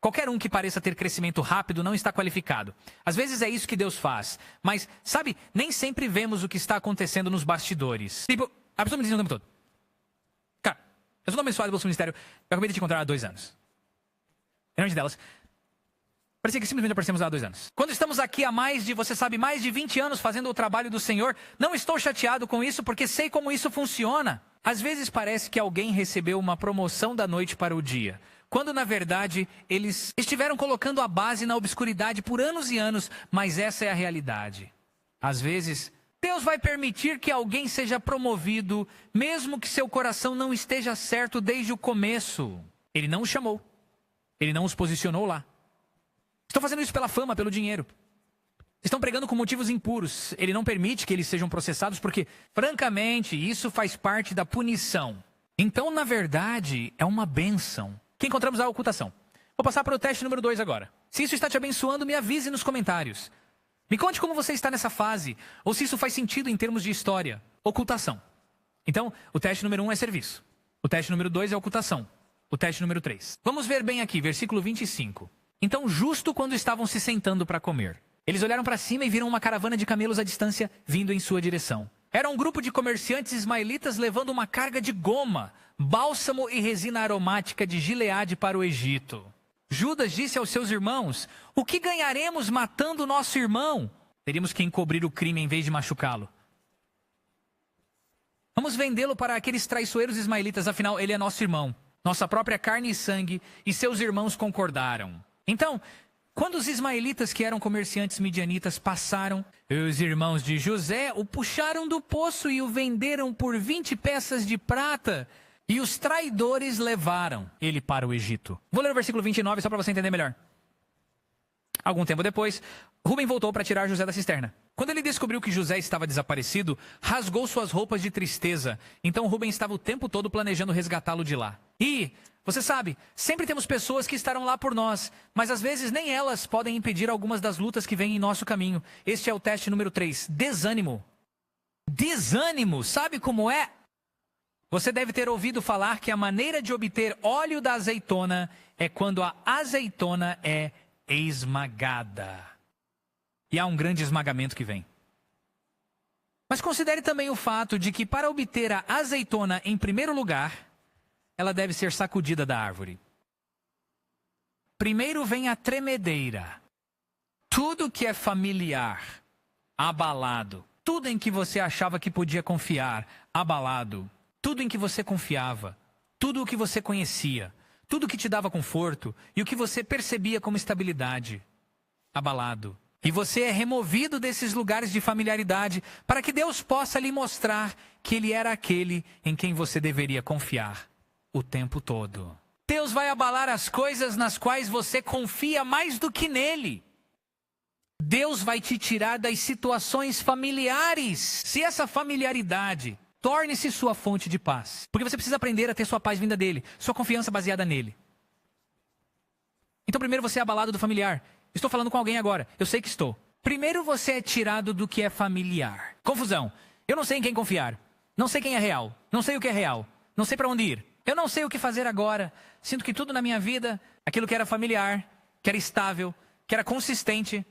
qualquer um que pareça ter crescimento rápido não está qualificado. Às vezes é isso que Deus faz. Mas, sabe, nem sempre vemos o que está acontecendo nos bastidores. Tipo, a pessoa me diz o tempo todo: cara, eu sou abençoado pelo seu ministério. Eu acabei de te encontrar há 2 anos. A grande delas parecia que simplesmente aparecemos há 2 anos. Quando estamos aqui há mais de 20 anos fazendo o trabalho do Senhor, não estou chateado com isso porque sei como isso funciona. Às vezes parece que alguém recebeu uma promoção da noite para o dia, quando na verdade eles estiveram colocando a base na obscuridade por anos e anos, mas essa é a realidade. Às vezes, Deus vai permitir que alguém seja promovido, mesmo que seu coração não esteja certo desde o começo. Ele não os chamou. Ele não os posicionou lá. Estão fazendo isso pela fama, pelo dinheiro. Estão pregando com motivos impuros. Ele não permite que eles sejam processados porque, francamente, isso faz parte da punição. Então, na verdade, é uma bênção que encontramos a ocultação. Vou passar para o teste número 2 agora. Se isso está te abençoando, me avise nos comentários. Me conte como você está nessa fase, ou se isso faz sentido em termos de história. Ocultação. Então, o teste número 1 é serviço. O teste número 2 é ocultação. O teste número 3. Vamos ver bem aqui, versículo 25. Então, justo quando estavam se sentando para comer, eles olharam para cima e viram uma caravana de camelos à distância vindo em sua direção. Era um grupo de comerciantes ismaelitas levando uma carga de goma, bálsamo e resina aromática de Gileade para o Egito. Judas disse aos seus irmãos: o que ganharemos matando nosso irmão? Teríamos que encobrir o crime em vez de machucá-lo. Vamos vendê-lo para aqueles traiçoeiros ismaelitas, afinal ele é nosso irmão, nossa própria carne e sangue, e seus irmãos concordaram. Então, quando os ismaelitas, que eram comerciantes midianitas, passaram, os irmãos de José o puxaram do poço e o venderam por 20 peças de prata. E os traidores levaram ele para o Egito. Vou ler o versículo 29 só para você entender melhor. Algum tempo depois, Rubem voltou para tirar José da cisterna. Quando ele descobriu que José estava desaparecido, rasgou suas roupas de tristeza. Então Rubem estava o tempo todo planejando resgatá-lo de lá. E, você sabe, sempre temos pessoas que estarão lá por nós, mas às vezes nem elas podem impedir algumas das lutas que vêm em nosso caminho. Este é o teste número 3. Desânimo. Desânimo, sabe como é? Você deve ter ouvido falar que a maneira de obter óleo da azeitona é quando a azeitona é esmagada. E há um grande esmagamento que vem. Mas considere também o fato de que para obter a azeitona em primeiro lugar, ela deve ser sacudida da árvore. Primeiro vem a tremedeira. Tudo que é familiar, abalado. Tudo em que você achava que podia confiar, abalado. Tudo em que você confiava, tudo o que você conhecia, tudo o que te dava conforto e o que você percebia como estabilidade, abalado. E você é removido desses lugares de familiaridade para que Deus possa lhe mostrar que Ele era aquele em quem você deveria confiar o tempo todo. Deus vai abalar as coisas nas quais você confia mais do que nele. Deus vai te tirar das situações familiares. Se essa familiaridade torne-se sua fonte de paz. Porque você precisa aprender a ter sua paz vinda dele, sua confiança baseada nele. Então primeiro você é abalado do familiar. Estou falando com alguém agora, eu sei que estou. Primeiro você é tirado do que é familiar. Confusão. Eu não sei em quem confiar. Não sei quem é real. Não sei o que é real. Não sei para onde ir. Eu não sei o que fazer agora. Sinto que tudo na minha vida, aquilo que era familiar, que era estável, que era consistente,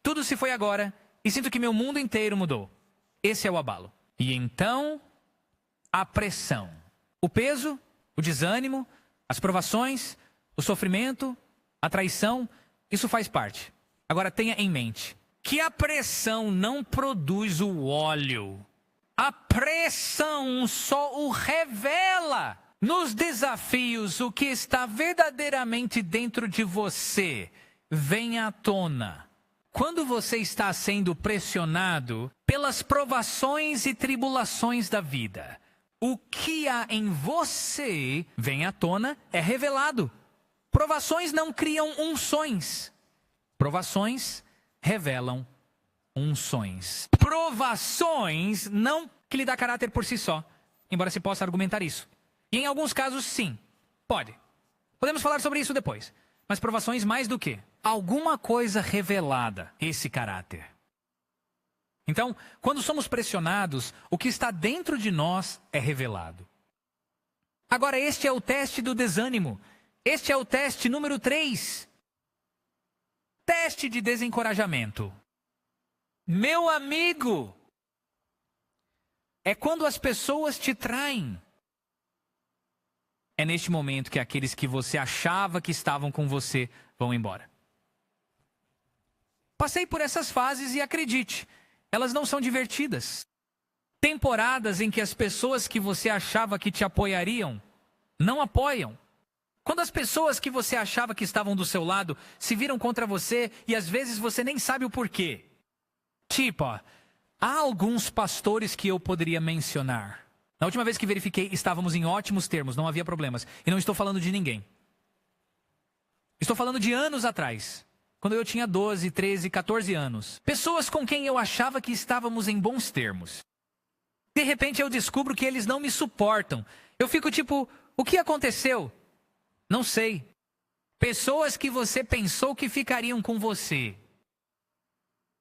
tudo se foi agora e sinto que meu mundo inteiro mudou. Esse é o abalo. E então, a pressão. O peso, o desânimo, as provações, o sofrimento, a traição, isso faz parte. Agora tenha em mente que a pressão não produz o óleo. A pressão só o revela. Nos desafios, o que está verdadeiramente dentro de você vem à tona. Quando você está sendo pressionado pelas provações e tribulações da vida, o que há em você vem à tona, é revelado. Provações não criam unções. Provações revelam unções. Provações não que lhe dá caráter por si só, embora se possa argumentar isso. E em alguns casos, sim, pode. Podemos falar sobre isso depois. Mas provações mais do que alguma coisa revelada, esse caráter. Então, quando somos pressionados, o que está dentro de nós é revelado. Agora, este é o teste do desânimo. Este é o teste número 3. Teste de desencorajamento. Meu amigo, é quando as pessoas te traem. É neste momento que aqueles que você achava que estavam com você vão embora. Passei por essas fases e acredite, elas não são divertidas. Temporadas em que as pessoas que você achava que te apoiariam, não apoiam. Quando as pessoas que você achava que estavam do seu lado se viram contra você e às vezes você nem sabe o porquê. Tipo, há alguns pastores que eu poderia mencionar. Na última vez que verifiquei, estávamos em ótimos termos, não havia problemas. E não estou falando de ninguém. Estou falando de anos atrás, quando eu tinha 12, 13, 14 anos. Pessoas com quem eu achava que estávamos em bons termos. De repente eu descubro que eles não me suportam. Eu fico tipo, o que aconteceu? Não sei. Pessoas que você pensou que ficariam com você.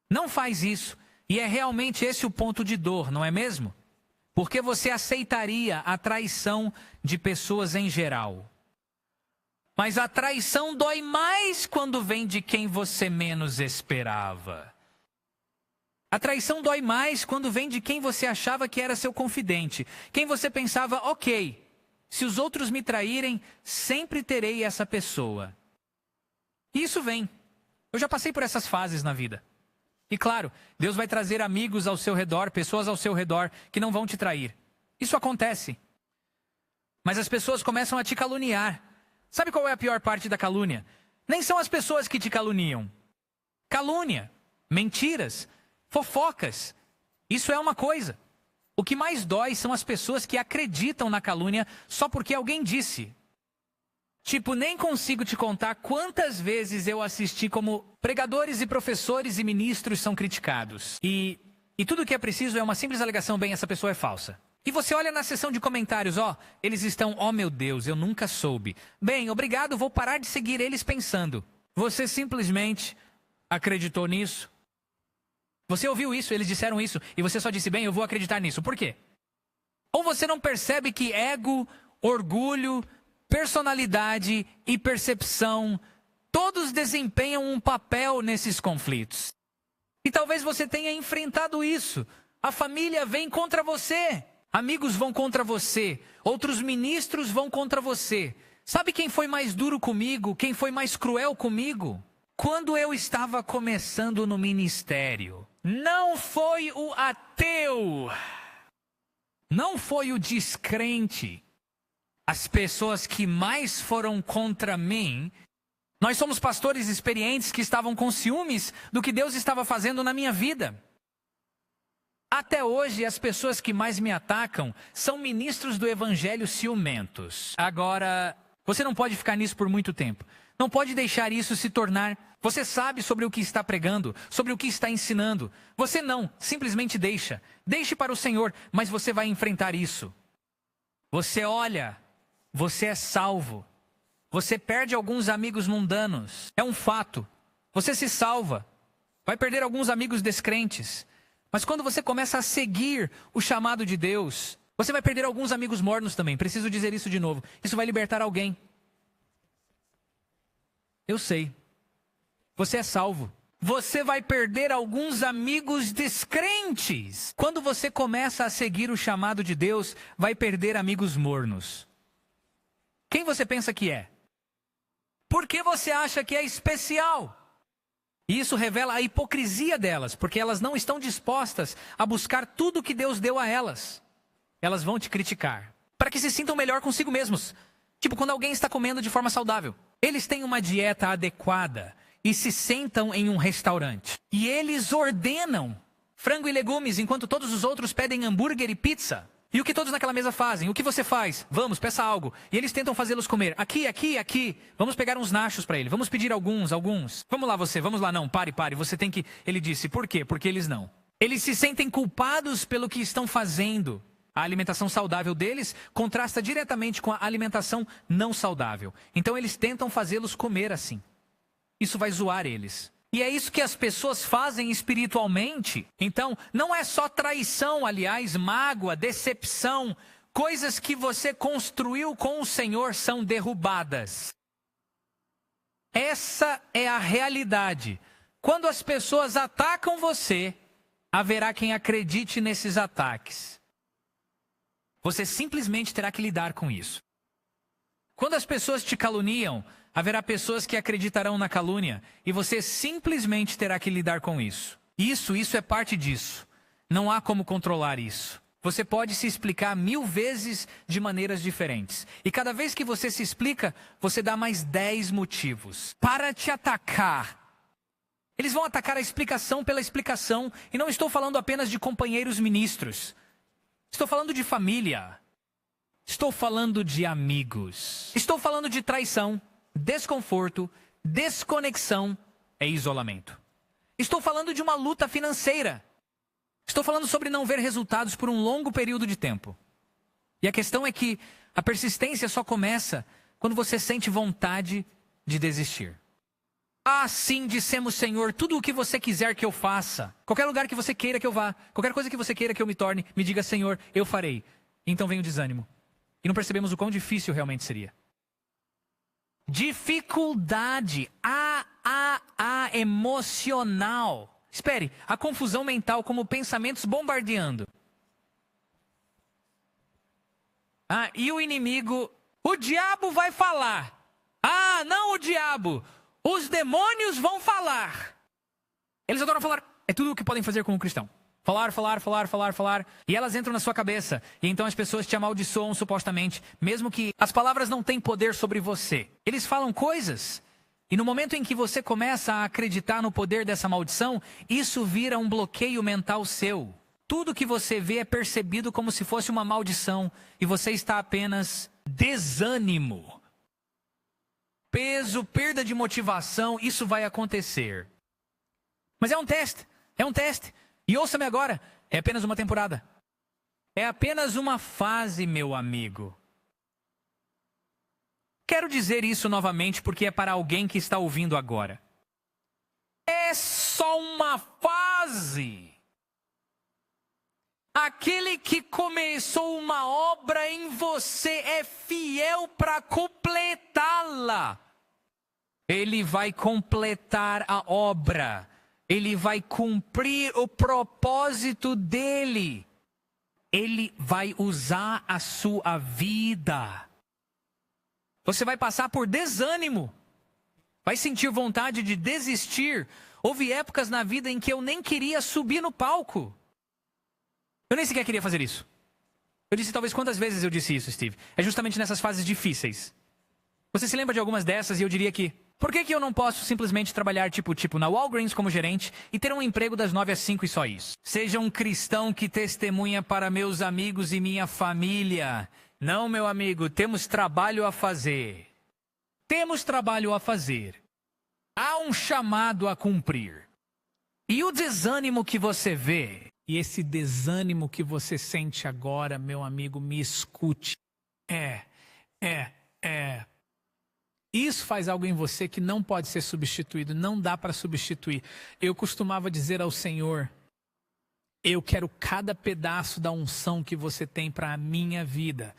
Não faz isso. E é realmente esse o ponto de dor, não é mesmo? Porque você aceitaria a traição de pessoas em geral. Mas a traição dói mais quando vem de quem você menos esperava. A traição dói mais quando vem de quem você achava que era seu confidente. Quem você pensava, ok, se os outros me traírem, sempre terei essa pessoa. E isso vem. Eu já passei por essas fases na vida. E claro, Deus vai trazer amigos ao seu redor, pessoas ao seu redor que não vão te trair. Isso acontece. Mas as pessoas começam a te caluniar. Sabe qual é a pior parte da calúnia? Nem são as pessoas que te caluniam. Calúnia, mentiras, fofocas. Isso é uma coisa. O que mais dói são as pessoas que acreditam na calúnia só porque alguém disse. Tipo, nem consigo te contar quantas vezes eu assisti como pregadores e professores e ministros são criticados. E tudo o que é preciso é uma simples alegação, bem, essa pessoa é falsa. E você olha na seção de comentários, eles estão, meu Deus, eu nunca soube. Bem, obrigado, vou parar de seguir eles pensando. Você simplesmente acreditou nisso? Você ouviu isso, eles disseram isso, e você só disse, bem, eu vou acreditar nisso. Por quê? Ou você não percebe que ego, orgulho, personalidade e percepção, todos desempenham um papel nesses conflitos. E talvez você tenha enfrentado isso. A família vem contra você. Amigos vão contra você. Outros ministros vão contra você. Sabe quem foi mais duro comigo? Quem foi mais cruel comigo? Quando eu estava começando no ministério. Não foi o ateu. Não foi o descrente. As pessoas que mais foram contra mim Nós somos pastores experientes que estavam com ciúmes do que Deus estava fazendo na minha vida. Até hoje, as pessoas que mais me atacam são ministros do evangelho ciumentos. Agora, você não pode ficar nisso por muito tempo. Não pode deixar isso se tornar... Você sabe sobre o que está pregando, sobre o que está ensinando. Você não, simplesmente deixa. Deixe para o Senhor, mas você vai enfrentar isso. Você olha, você é salvo. Você perde alguns amigos mundanos. É um fato. Você se salva. Vai perder alguns amigos descrentes. Mas quando você começa a seguir o chamado de Deus, você vai perder alguns amigos mornos também. Preciso dizer isso de novo. Isso vai libertar alguém. Eu sei. Você é salvo. Você vai perder alguns amigos descrentes. Quando você começa a seguir o chamado de Deus, vai perder amigos mornos. Quem você pensa que é? Por que você acha que é especial? E isso revela a hipocrisia delas, porque elas não estão dispostas a buscar tudo que Deus deu a elas. Elas vão te criticar, para que se sintam melhor consigo mesmos. Tipo, quando alguém está comendo de forma saudável. Eles têm uma dieta adequada e se sentam em um restaurante. E eles ordenam frango e legumes, enquanto todos os outros pedem hambúrguer e pizza. E o que todos naquela mesa fazem? O que você faz? Vamos, peça algo. E eles tentam fazê-los comer. Aqui, aqui, aqui. Vamos pegar uns nachos para ele. Vamos pedir alguns. Vamos lá você, vamos lá. Não, pare. Você tem que... Ele disse, por quê? Porque eles não. Eles se sentem culpados pelo que estão fazendo. A alimentação saudável deles contrasta diretamente com a alimentação não saudável. Então eles tentam fazê-los comer assim. Isso vai zoar eles. E é isso que as pessoas fazem espiritualmente. Então, não é só traição, aliás, mágoa, decepção. Coisas que você construiu com o Senhor são derrubadas. Essa é a realidade. Quando as pessoas atacam você, haverá quem acredite nesses ataques. Você simplesmente terá que lidar com isso. Quando as pessoas te caluniam, haverá pessoas que acreditarão na calúnia e você simplesmente terá que lidar com isso. Isso é parte disso. Não há como controlar isso. Você pode se explicar 1000 vezes de maneiras diferentes. E cada vez que você se explica, você dá mais 10 motivos para te atacar. Eles vão atacar a explicação pela explicação. E não estou falando apenas de companheiros ministros. Estou falando de família. Estou falando de amigos. Estou falando de traição, desconforto, desconexão e isolamento. Estou falando de uma luta financeira. Estou falando sobre não ver resultados por um longo período de tempo. E a questão é que a persistência só começa quando você sente vontade de desistir. Assim dissemos, Senhor, tudo o que você quiser que eu faça. Qualquer lugar que você queira que eu vá. Qualquer coisa que você queira que eu me torne. Me diga, Senhor, eu farei. Então vem o desânimo. E não percebemos o quão difícil realmente seria. Dificuldade. Emocional. Espere, a confusão mental como pensamentos bombardeando. E o inimigo, o diabo vai falar. Não o diabo. Os demônios vão falar. Eles adoram falar. É tudo o que podem fazer como cristão. Falar. E elas entram na sua cabeça. E então as pessoas te amaldiçoam supostamente. Mesmo que as palavras não têm poder sobre você. Eles falam coisas. E no momento em que você começa a acreditar no poder dessa maldição, isso vira um bloqueio mental seu. Tudo que você vê é percebido como se fosse uma maldição. E você está apenas desânimo. Peso, perda de motivação, isso vai acontecer. Mas é um teste. E ouça-me agora, é apenas uma temporada. É apenas uma fase, meu amigo. Quero dizer isso novamente porque é para alguém que está ouvindo agora. É só uma fase. Aquele que começou uma obra em você é fiel para completá-la. Ele vai completar a obra. Ele vai cumprir o propósito dele. Ele vai usar a sua vida. Você vai passar por desânimo. Vai sentir vontade de desistir. Houve épocas na vida em que eu nem queria subir no palco. Eu nem sequer queria fazer isso. Eu disse talvez quantas vezes eu disse isso, Steve. É justamente nessas fases difíceis. Você se lembra de algumas dessas e eu diria que Por que eu não posso simplesmente trabalhar tipo na Walgreens como gerente e ter um emprego das 9 às 5 e só isso? Seja um cristão que testemunha para meus amigos e minha família. Não, meu amigo, temos trabalho a fazer. Temos trabalho a fazer. Há um chamado a cumprir. E o desânimo que você vê, e esse desânimo que você sente agora, meu amigo, me escute. Isso faz algo em você que não pode ser substituído, não dá para substituir. Eu costumava dizer ao Senhor, eu quero cada pedaço da unção que você tem para a minha vida.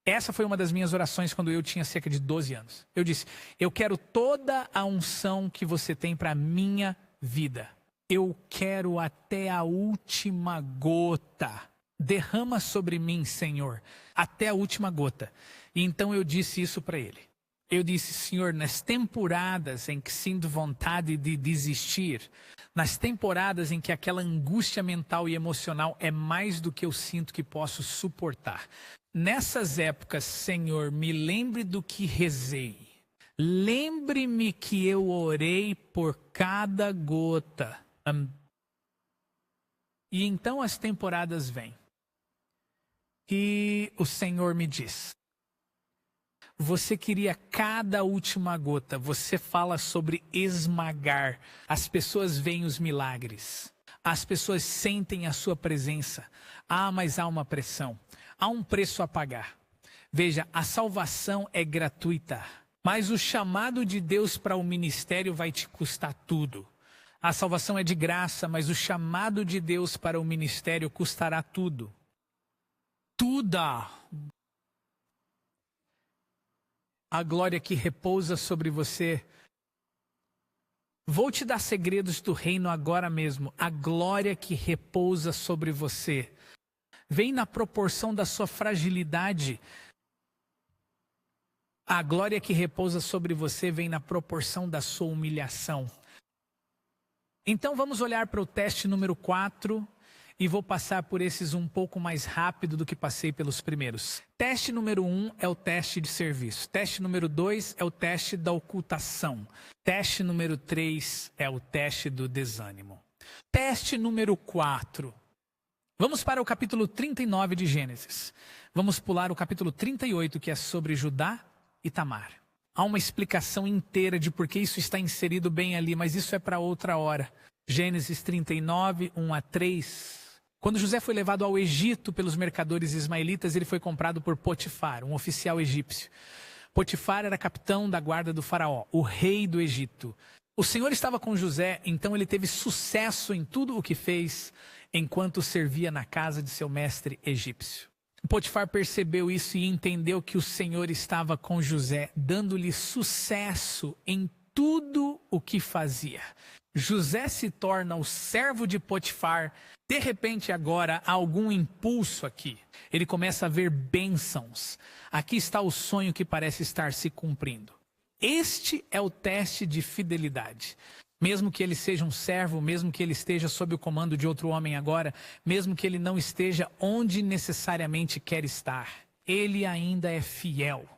Essa foi uma das minhas orações quando eu tinha cerca de 12 anos. Eu disse, eu quero toda a unção que você tem para a minha vida. Eu quero até a última gota. Derrama sobre mim, Senhor, até a última gota. E então eu disse isso para ele. Eu disse, Senhor, nas temporadas em que sinto vontade de desistir, nas temporadas em que aquela angústia mental e emocional é mais do que eu sinto que posso suportar. Nessas épocas, Senhor, me lembre do que rezei. Lembre-me que eu orei por cada gota. E então as temporadas vêm. E o Senhor me diz, você queria cada última gota, você fala sobre esmagar. As pessoas veem os milagres, as pessoas sentem a sua presença. Mas há uma pressão, há um preço a pagar. Veja, a salvação é gratuita, mas o chamado de Deus para o ministério vai te custar tudo. A salvação é de graça, mas o chamado de Deus para o ministério custará tudo. Tudo. A glória que repousa sobre você. Vou te dar segredos do reino agora mesmo. A glória que repousa sobre você vem na proporção da sua fragilidade. A glória que repousa sobre você vem na proporção da sua humilhação. Então vamos olhar para o teste número 4. E vou passar por esses um pouco mais rápido do que passei pelos primeiros. Teste número 1 é o teste de serviço. Teste número 2 é o teste da ocultação. Teste número 3 é o teste do desânimo. Teste número 4. Vamos para o capítulo 39 de Gênesis. Vamos pular o capítulo 38, que é sobre Judá e Tamar. Há uma explicação inteira de por que isso está inserido bem ali, mas isso é para outra hora. Gênesis 39, 1 a 3. Quando José foi levado ao Egito pelos mercadores ismaelitas, ele foi comprado por Potifar, um oficial egípcio. Potifar era capitão da guarda do faraó, o rei do Egito. O Senhor estava com José, então ele teve sucesso em tudo o que fez, enquanto servia na casa de seu mestre egípcio. Potifar percebeu isso e entendeu que o Senhor estava com José, dando-lhe sucesso em tudo o que fazia. José se torna o servo de Potifar. De repente agora há algum impulso aqui. Ele começa a ver bênçãos. Aqui está o sonho que parece estar se cumprindo. Este é o teste de fidelidade. Mesmo que ele seja um servo, mesmo que ele esteja sob o comando de outro homem agora, mesmo que ele não esteja onde necessariamente quer estar, ele ainda é fiel.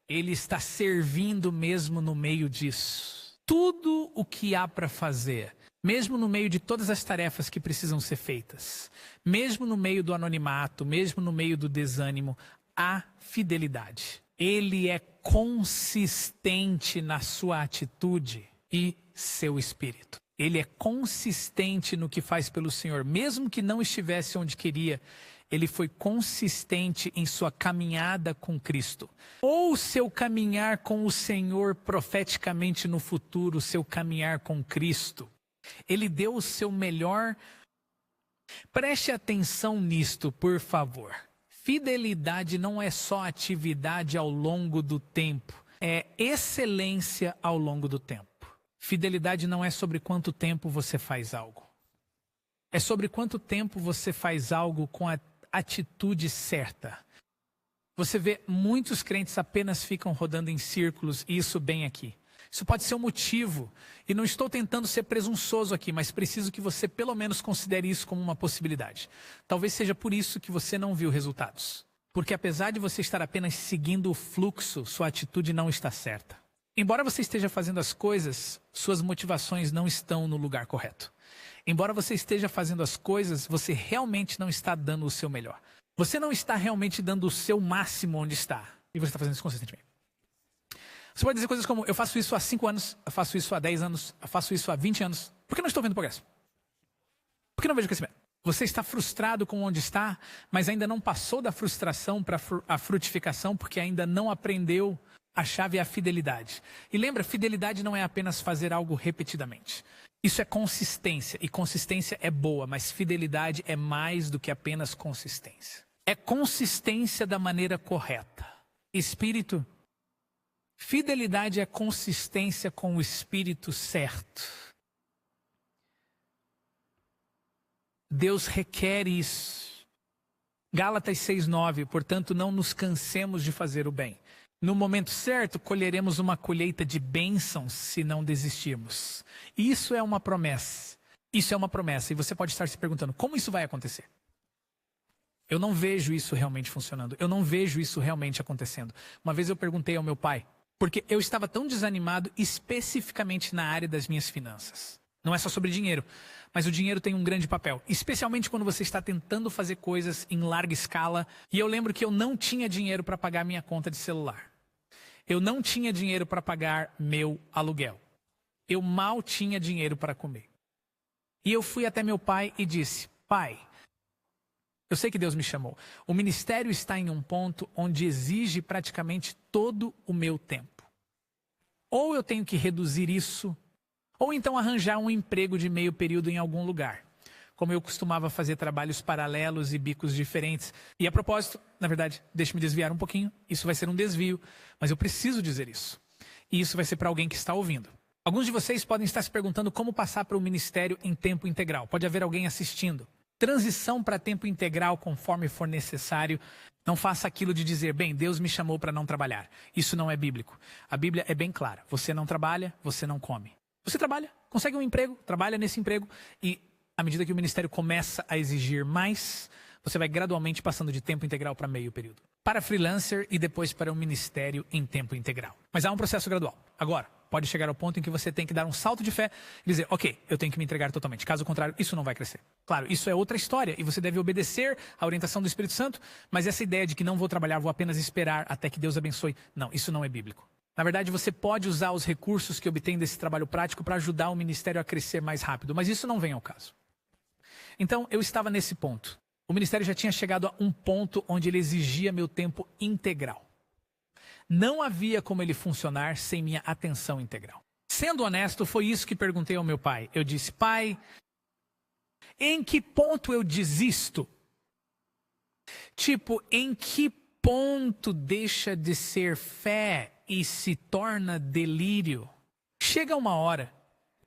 Ele está servindo mesmo no meio disso. Tudo o que há para fazer, mesmo no meio de todas as tarefas que precisam ser feitas, mesmo no meio do anonimato, mesmo no meio do desânimo, há fidelidade. Ele é consistente na sua atitude e seu espírito. Ele é consistente no que faz pelo Senhor, mesmo que não estivesse onde queria. Ele foi consistente em sua caminhada com Cristo. Ou seu caminhar com o Senhor profeticamente no futuro, seu caminhar com Cristo. Ele deu o seu melhor. Preste atenção nisto, por favor. Fidelidade não é só atividade ao longo do tempo. É excelência ao longo do tempo. Fidelidade não é sobre quanto tempo você faz algo. É sobre quanto tempo você faz algo com a atitude certa. Você vê muitos crentes apenas ficam rodando em círculos, e isso bem aqui. Isso pode ser um motivo, e não estou tentando ser presunçoso aqui, mas preciso que você pelo menos considere isso como uma possibilidade. Talvez seja por isso que você não viu resultados. Porque apesar de você estar apenas seguindo o fluxo, sua atitude não está certa. Embora você esteja fazendo as coisas, suas motivações não estão no lugar correto. Embora você esteja fazendo as coisas, você realmente não está dando o seu melhor. Você não está realmente dando o seu máximo onde está. E você está fazendo isso consistentemente. Você pode dizer coisas como, eu faço isso há 5 anos, eu faço isso há 10 anos, eu faço isso há 20 anos. Por que não estou vendo progresso? Por que não vejo crescimento? Você está frustrado com onde está, mas ainda não passou da frustração para a frutificação, porque ainda não aprendeu. A chave é a fidelidade. E lembra, fidelidade não é apenas fazer algo repetidamente. Isso é consistência, e consistência é boa, mas fidelidade é mais do que apenas consistência. É consistência da maneira correta. Espírito, fidelidade é consistência com o espírito certo. Deus requer isso. Gálatas 6:9, portanto, não nos cansemos de fazer o bem. No momento certo, colheremos uma colheita de bênçãos se não desistirmos. Isso é uma promessa. Isso é uma promessa. E você pode estar se perguntando, como isso vai acontecer? Eu não vejo isso realmente funcionando. Eu não vejo isso realmente acontecendo. Uma vez eu perguntei ao meu pai, porque eu estava tão desanimado especificamente na área das minhas finanças. Não é só sobre dinheiro, mas o dinheiro tem um grande papel. Especialmente quando você está tentando fazer coisas em larga escala. E eu lembro que eu não tinha dinheiro para pagar minha conta de celular. Eu não tinha dinheiro para pagar meu aluguel. Eu mal tinha dinheiro para comer. E eu fui até meu pai e disse, pai, eu sei que Deus me chamou. O ministério está em um ponto onde exige praticamente todo o meu tempo. Ou eu tenho que reduzir isso, ou então arranjar um emprego de meio período em algum lugar. Como eu costumava fazer trabalhos paralelos e bicos diferentes. E a propósito, na verdade, deixe-me desviar um pouquinho. Isso vai ser um desvio, mas eu preciso dizer isso. E isso vai ser para alguém que está ouvindo. Alguns de vocês podem estar se perguntando como passar para o ministério em tempo integral. Pode haver alguém assistindo. Transição para tempo integral conforme for necessário. Não faça aquilo de dizer, bem, Deus me chamou para não trabalhar. Isso não é bíblico. A Bíblia é bem clara. Você não trabalha, você não come. Você trabalha, consegue um emprego, trabalha nesse emprego e à medida que o ministério começa a exigir mais, você vai gradualmente passando de tempo integral para meio período. Para freelancer e depois para um ministério em tempo integral. Mas há um processo gradual. Agora, pode chegar ao ponto em que você tem que dar um salto de fé e dizer, ok, eu tenho que me entregar totalmente. Caso contrário, isso não vai crescer. Claro, isso é outra história e você deve obedecer à orientação do Espírito Santo, mas essa ideia de que não vou trabalhar, vou apenas esperar até que Deus abençoe, não, isso não é bíblico. Na verdade, você pode usar os recursos que obtém desse trabalho prático para ajudar o ministério a crescer mais rápido, mas isso não vem ao caso. Então, eu estava nesse ponto. O ministério já tinha chegado a um ponto onde ele exigia meu tempo integral. Não havia como ele funcionar sem minha atenção integral. Sendo honesto, foi isso que perguntei ao meu pai. Eu disse, pai, em que ponto eu desisto? Tipo, em que ponto deixa de ser fé e se torna delírio? Chega uma hora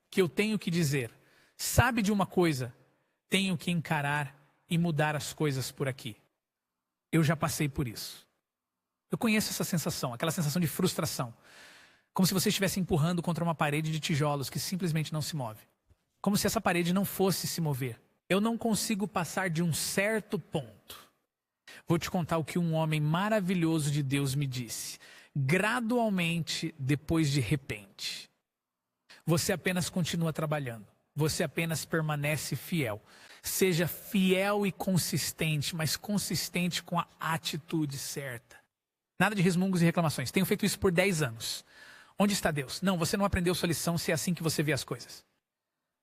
que eu tenho que dizer, sabe de uma coisa, tenho que encarar e mudar as coisas por aqui. Eu já passei por isso. Eu conheço essa sensação, aquela sensação de frustração. Como se você estivesse empurrando contra uma parede de tijolos que simplesmente não se move. Como se essa parede não fosse se mover. Eu não consigo passar de um certo ponto. Vou te contar o que um homem maravilhoso de Deus me disse. Gradualmente, depois de repente. Você apenas continua trabalhando. Você apenas permanece fiel. Seja fiel e consistente, mas consistente com a atitude certa. Nada de resmungos e reclamações. Tenho feito isso por 10 anos. Onde está Deus? Não, você não aprendeu sua lição se é assim que você vê as coisas.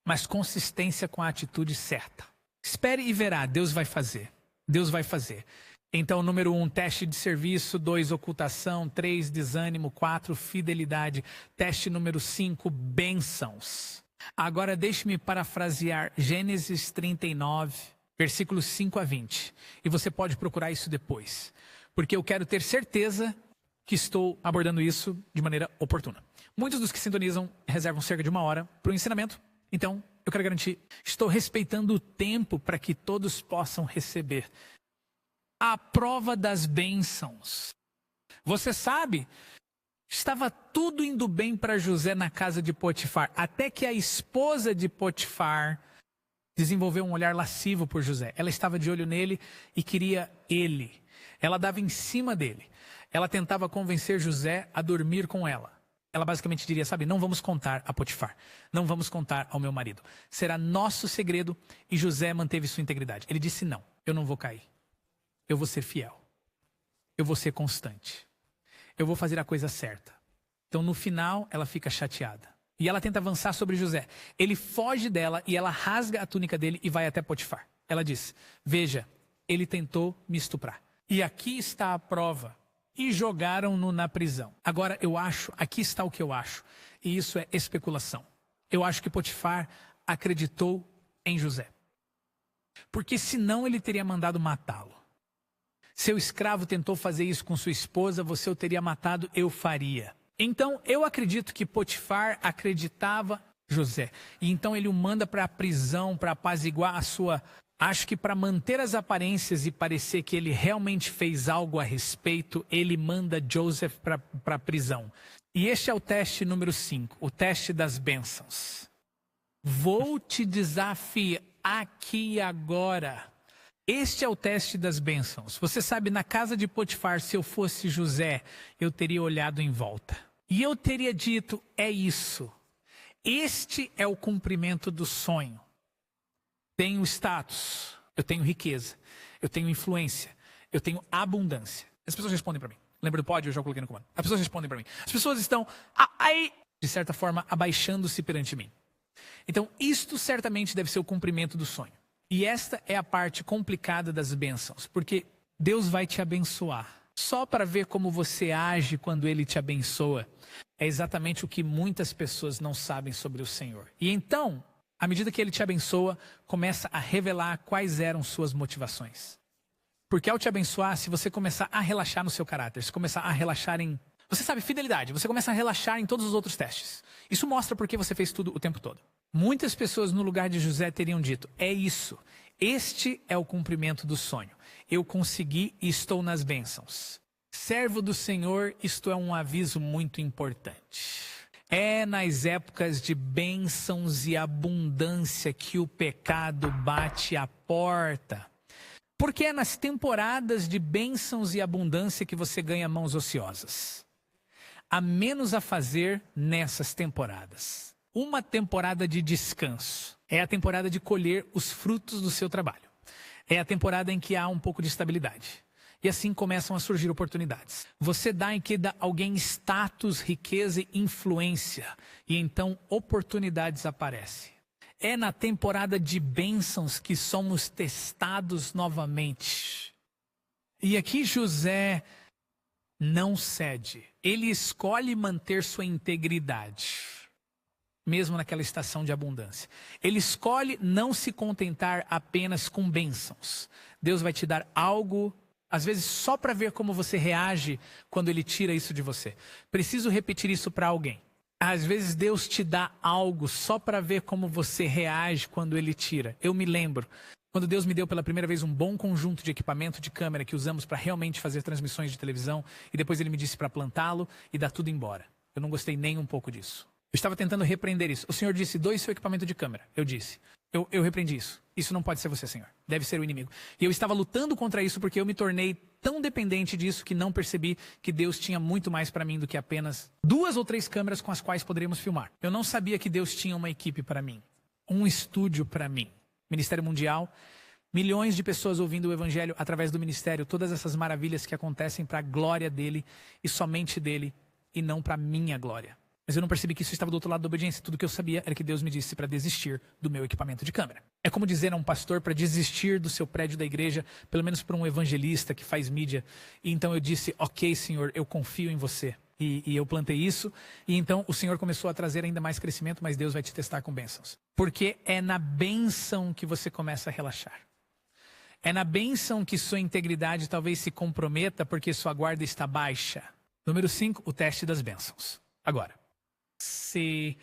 Mas consistência com a atitude certa. Espere e verá, Deus vai fazer. Deus vai fazer. Então, número 1, teste de serviço. 2, ocultação. 3, desânimo. 4, fidelidade. Teste número 5, bênçãos. Agora deixe-me parafrasear Gênesis 39, versículos 5 a 20. E você pode procurar isso depois. Porque eu quero ter certeza que estou abordando isso de maneira oportuna. Muitos dos que sintonizam reservam cerca de 1 hora para o ensinamento. Então, eu quero garantir, estou respeitando o tempo para que todos possam receber a prova das bênçãos. Você sabe, estava tudo indo bem para José na casa de Potifar, até que a esposa de Potifar desenvolveu um olhar lascivo por José. Ela estava de olho nele e queria ele. Ela dava em cima dele. Ela tentava convencer José a dormir com ela. ela basicamente diria, sabe, não vamos contar a Potifar, não vamos contar ao meu marido. Será nosso segredo, e José manteve sua integridade. Ele disse, não, eu não vou cair. Eu vou ser fiel. Eu vou ser constante. Eu vou fazer a coisa certa. Então, no final, ela fica chateada. E ela tenta avançar sobre José. Ele foge dela e ela rasga a túnica dele e vai até Potifar. Ela diz, veja, ele tentou me estuprar. E aqui está a prova. E jogaram-no na prisão. Agora, aqui está o que eu acho. E isso é especulação. Eu acho que Potifar acreditou em José. Porque senão ele teria mandado matá-lo. Seu escravo tentou fazer isso com sua esposa, você o teria matado, eu faria. Então, eu acredito que Potifar acreditava em José. E então ele o manda para a prisão, para apaziguar a sua... Acho que para manter as aparências e parecer que ele realmente fez algo a respeito, ele manda Joseph para a prisão. E este é o teste número 5, o teste das bênçãos. Vou te desafiar aqui e agora. Este é o teste das bênçãos. Você sabe, na casa de Potifar, se eu fosse José, eu teria olhado em volta. E eu teria dito, é isso. Este é o cumprimento do sonho. Tenho status, eu tenho riqueza, eu tenho influência, eu tenho abundância. As pessoas respondem para mim. Lembra do pódio? Eu já coloquei no comando. As pessoas respondem para mim. As pessoas estão, de certa forma, abaixando-se perante mim. Então, isto certamente deve ser o cumprimento do sonho. E esta é a parte complicada das bênçãos, porque Deus vai te abençoar. Só para ver como você age quando Ele te abençoa, é exatamente o que muitas pessoas não sabem sobre o Senhor. E então, à medida que Ele te abençoa, começa a revelar quais eram suas motivações. Porque ao te abençoar, se você começar a relaxar no seu caráter, se começar a relaxar em... Você sabe, fidelidade, você começa a relaxar em todos os outros testes. Isso mostra porque você fez tudo o tempo todo. Muitas pessoas no lugar de José teriam dito, é isso, este é o cumprimento do sonho. Eu consegui e estou nas bênçãos. Servo do Senhor, isto é um aviso muito importante. É nas épocas de bênçãos e abundância que o pecado bate à porta. Porque é nas temporadas de bênçãos e abundância que você ganha mãos ociosas. Há menos a fazer nessas temporadas. Uma temporada de descanso. É a temporada de colher os frutos do seu trabalho. É a temporada em que há um pouco de estabilidade. E assim começam a surgir oportunidades. Você dá em que dá alguém status, riqueza e influência. E então oportunidades aparecem. É na temporada de bênçãos que somos testados novamente. E aqui José não cede. Ele escolhe manter sua integridade. Mesmo naquela estação de abundância. Ele escolhe não se contentar apenas com bênçãos. Deus vai te dar algo, às vezes só para ver como você reage quando Ele tira isso de você. Preciso repetir isso para alguém. Às vezes Deus te dá algo só para ver como você reage quando Ele tira. Eu me lembro, quando Deus me deu pela primeira vez um bom conjunto de equipamento de câmera que usamos para realmente fazer transmissões de televisão, e depois Ele me disse para plantá-lo e dar tudo embora. Eu não gostei nem um pouco disso. Eu estava tentando repreender isso. O Senhor disse, doe seu equipamento de câmera. Eu disse, eu repreendi isso. Isso não pode ser você, Senhor. Deve ser o inimigo. E eu estava lutando contra isso porque eu me tornei tão dependente disso que não percebi que Deus tinha muito mais para mim do que apenas 2 ou 3 câmeras com as quais poderíamos filmar. Eu não sabia que Deus tinha uma equipe para mim. Um estúdio para mim. Ministério Mundial. Milhões de pessoas ouvindo o Evangelho através do ministério. Todas essas maravilhas que acontecem para a glória dele e somente dele e não para a minha glória. Mas eu não percebi que isso estava do outro lado da obediência. Tudo que eu sabia era que Deus me disse para desistir do meu equipamento de câmera. É como dizer a um pastor para desistir do seu prédio da igreja, pelo menos para um evangelista que faz mídia. E então eu disse, ok, Senhor, eu confio em você. E eu plantei isso. E então o Senhor começou a trazer ainda mais crescimento, mas Deus vai te testar com bênçãos. Porque é na bênção que você começa a relaxar. É na bênção que sua integridade talvez se comprometa porque sua guarda está baixa. Número 5, o teste das bênçãos. Agora. Se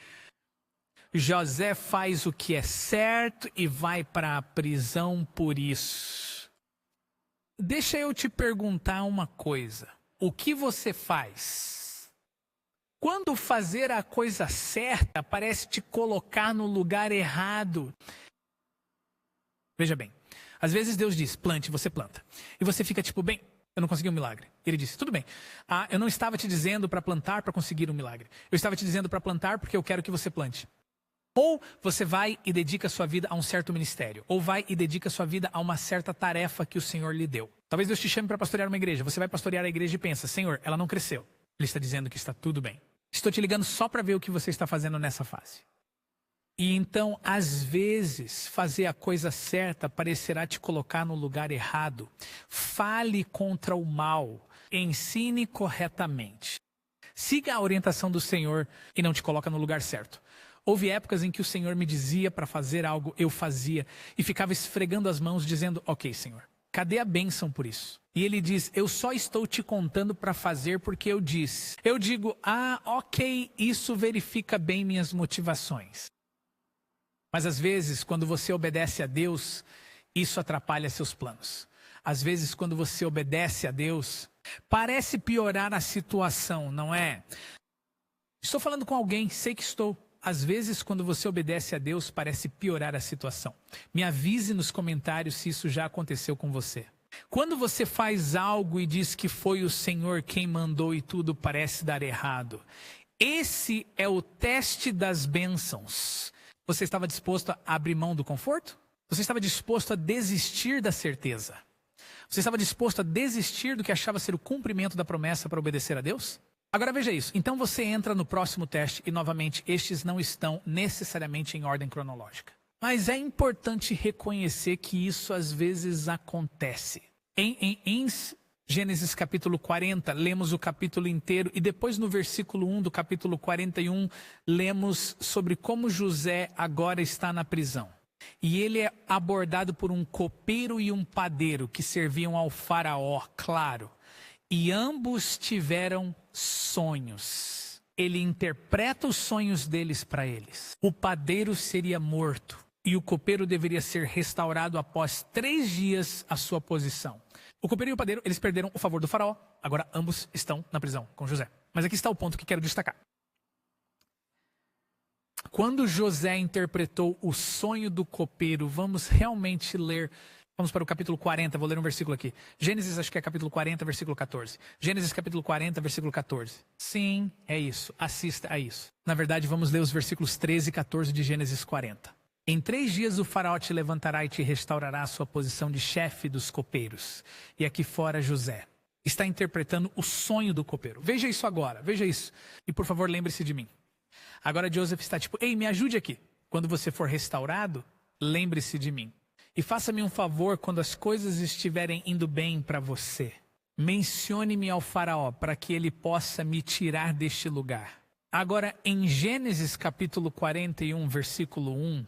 José faz o que é certo e vai para a prisão por isso. Deixa eu te perguntar uma coisa. O que você faz? Quando fazer a coisa certa parece te colocar no lugar errado. Veja bem, às vezes Deus diz, plante, você planta. E você fica tipo, bem, eu não consegui um milagre. Ele disse, tudo bem, eu não estava te dizendo para plantar para conseguir um milagre. Eu estava te dizendo para plantar porque eu quero que você plante. Ou você vai e dedica a sua vida a um certo ministério. Ou vai e dedica a sua vida a uma certa tarefa que o Senhor lhe deu. Talvez Deus te chame para pastorear uma igreja. Você vai pastorear a igreja e pensa, Senhor, ela não cresceu. Ele está dizendo que está tudo bem. Estou te ligando só para ver o que você está fazendo nessa fase. E então, às vezes, fazer a coisa certa parecerá te colocar no lugar errado. Fale contra o mal. Ensine corretamente. Siga a orientação do Senhor e não te coloca no lugar certo. Houve épocas em que o Senhor me dizia para fazer algo, eu fazia. E ficava esfregando as mãos dizendo, ok, Senhor, cadê a bênção por isso? E ele diz, eu só estou te contando para fazer porque eu disse. Eu digo, ok, isso verifica bem minhas motivações. Mas às vezes, quando você obedece a Deus, isso atrapalha seus planos. Às vezes, quando você obedece a Deus, parece piorar a situação, não é? Estou falando com alguém, sei que estou. Às vezes, quando você obedece a Deus, parece piorar a situação. Me avise nos comentários se isso já aconteceu com você. Quando você faz algo e diz que foi o Senhor quem mandou e tudo parece dar errado, esse é o teste das bênçãos. Você estava disposto a abrir mão do conforto? Você estava disposto a desistir da certeza? Você estava disposto a desistir do que achava ser o cumprimento da promessa para obedecer a Deus? Agora veja isso. Então você entra no próximo teste e novamente estes não estão necessariamente em ordem cronológica. Mas é importante reconhecer que isso às vezes acontece. Em Gênesis capítulo 40, lemos o capítulo inteiro e depois no versículo 1 do capítulo 41, lemos sobre como José agora está na prisão. E ele é abordado por um copeiro e um padeiro que serviam ao faraó, claro. E ambos tiveram sonhos. Ele interpreta os sonhos deles para eles. O padeiro seria morto e o copeiro deveria ser restaurado após 3 dias a sua posição. O copeiro e o padeiro, eles perderam o favor do faraó. Agora ambos estão na prisão com José. Mas aqui está o ponto que quero destacar. Quando José interpretou o sonho do copeiro, vamos realmente ler. Vamos para o capítulo 40, vou ler um versículo aqui. Gênesis, acho que é capítulo 40, versículo 14. Gênesis, capítulo 40, versículo 14. Sim, é isso. Assista a isso. Na verdade, vamos ler os versículos 13 e 14 de Gênesis 40. Em 3 dias o faraó te levantará e te restaurará a sua posição de chefe dos copeiros. E aqui fora José está interpretando o sonho do copeiro. Veja isso agora, veja isso. E por favor, lembre-se de mim. Agora Joseph está tipo, ei, me ajude aqui. Quando você for restaurado, lembre-se de mim. E faça-me um favor quando as coisas estiverem indo bem para você. Mencione-me ao faraó para que ele possa me tirar deste lugar. Agora, em Gênesis capítulo 41, versículo 1,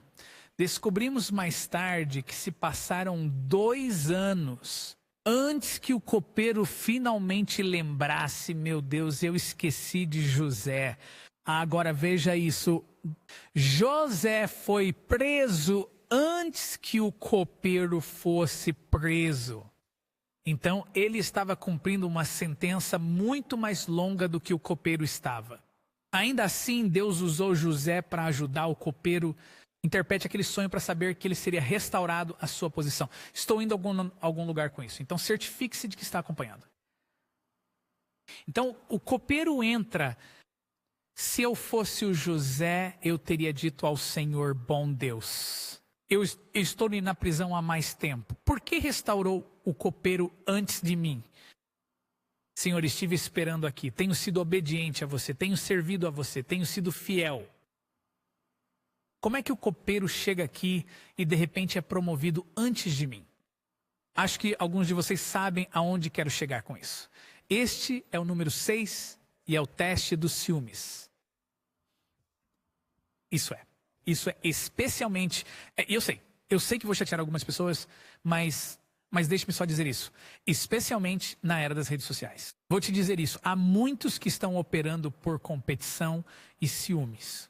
descobrimos mais tarde que se passaram 2 anos antes que o copeiro finalmente lembrasse, meu Deus, eu esqueci de José. Agora veja isso, José foi preso antes que o copeiro fosse preso. Então ele estava cumprindo uma sentença muito mais longa do que o copeiro estava. Ainda assim, Deus usou José para ajudar o copeiro. Interprete aquele sonho para saber que ele seria restaurado à sua posição. Estou indo a algum lugar com isso. Então certifique-se de que está acompanhando. Então o copeiro entra. Se eu fosse o José, eu teria dito ao Senhor, bom Deus, eu estou na prisão há mais tempo. Por que restaurou o copeiro antes de mim? Senhor, estive esperando aqui, tenho sido obediente a você, tenho servido a você, tenho sido fiel. Como é que o copeiro chega aqui e de repente é promovido antes de mim? Acho que alguns de vocês sabem aonde quero chegar com isso. Este é o número 6 e é o teste dos ciúmes. Isso é especialmente, eu sei que vou chatear algumas pessoas, mas deixe-me só dizer isso, especialmente na era das redes sociais. Vou te dizer isso, há muitos que estão operando por competição e ciúmes.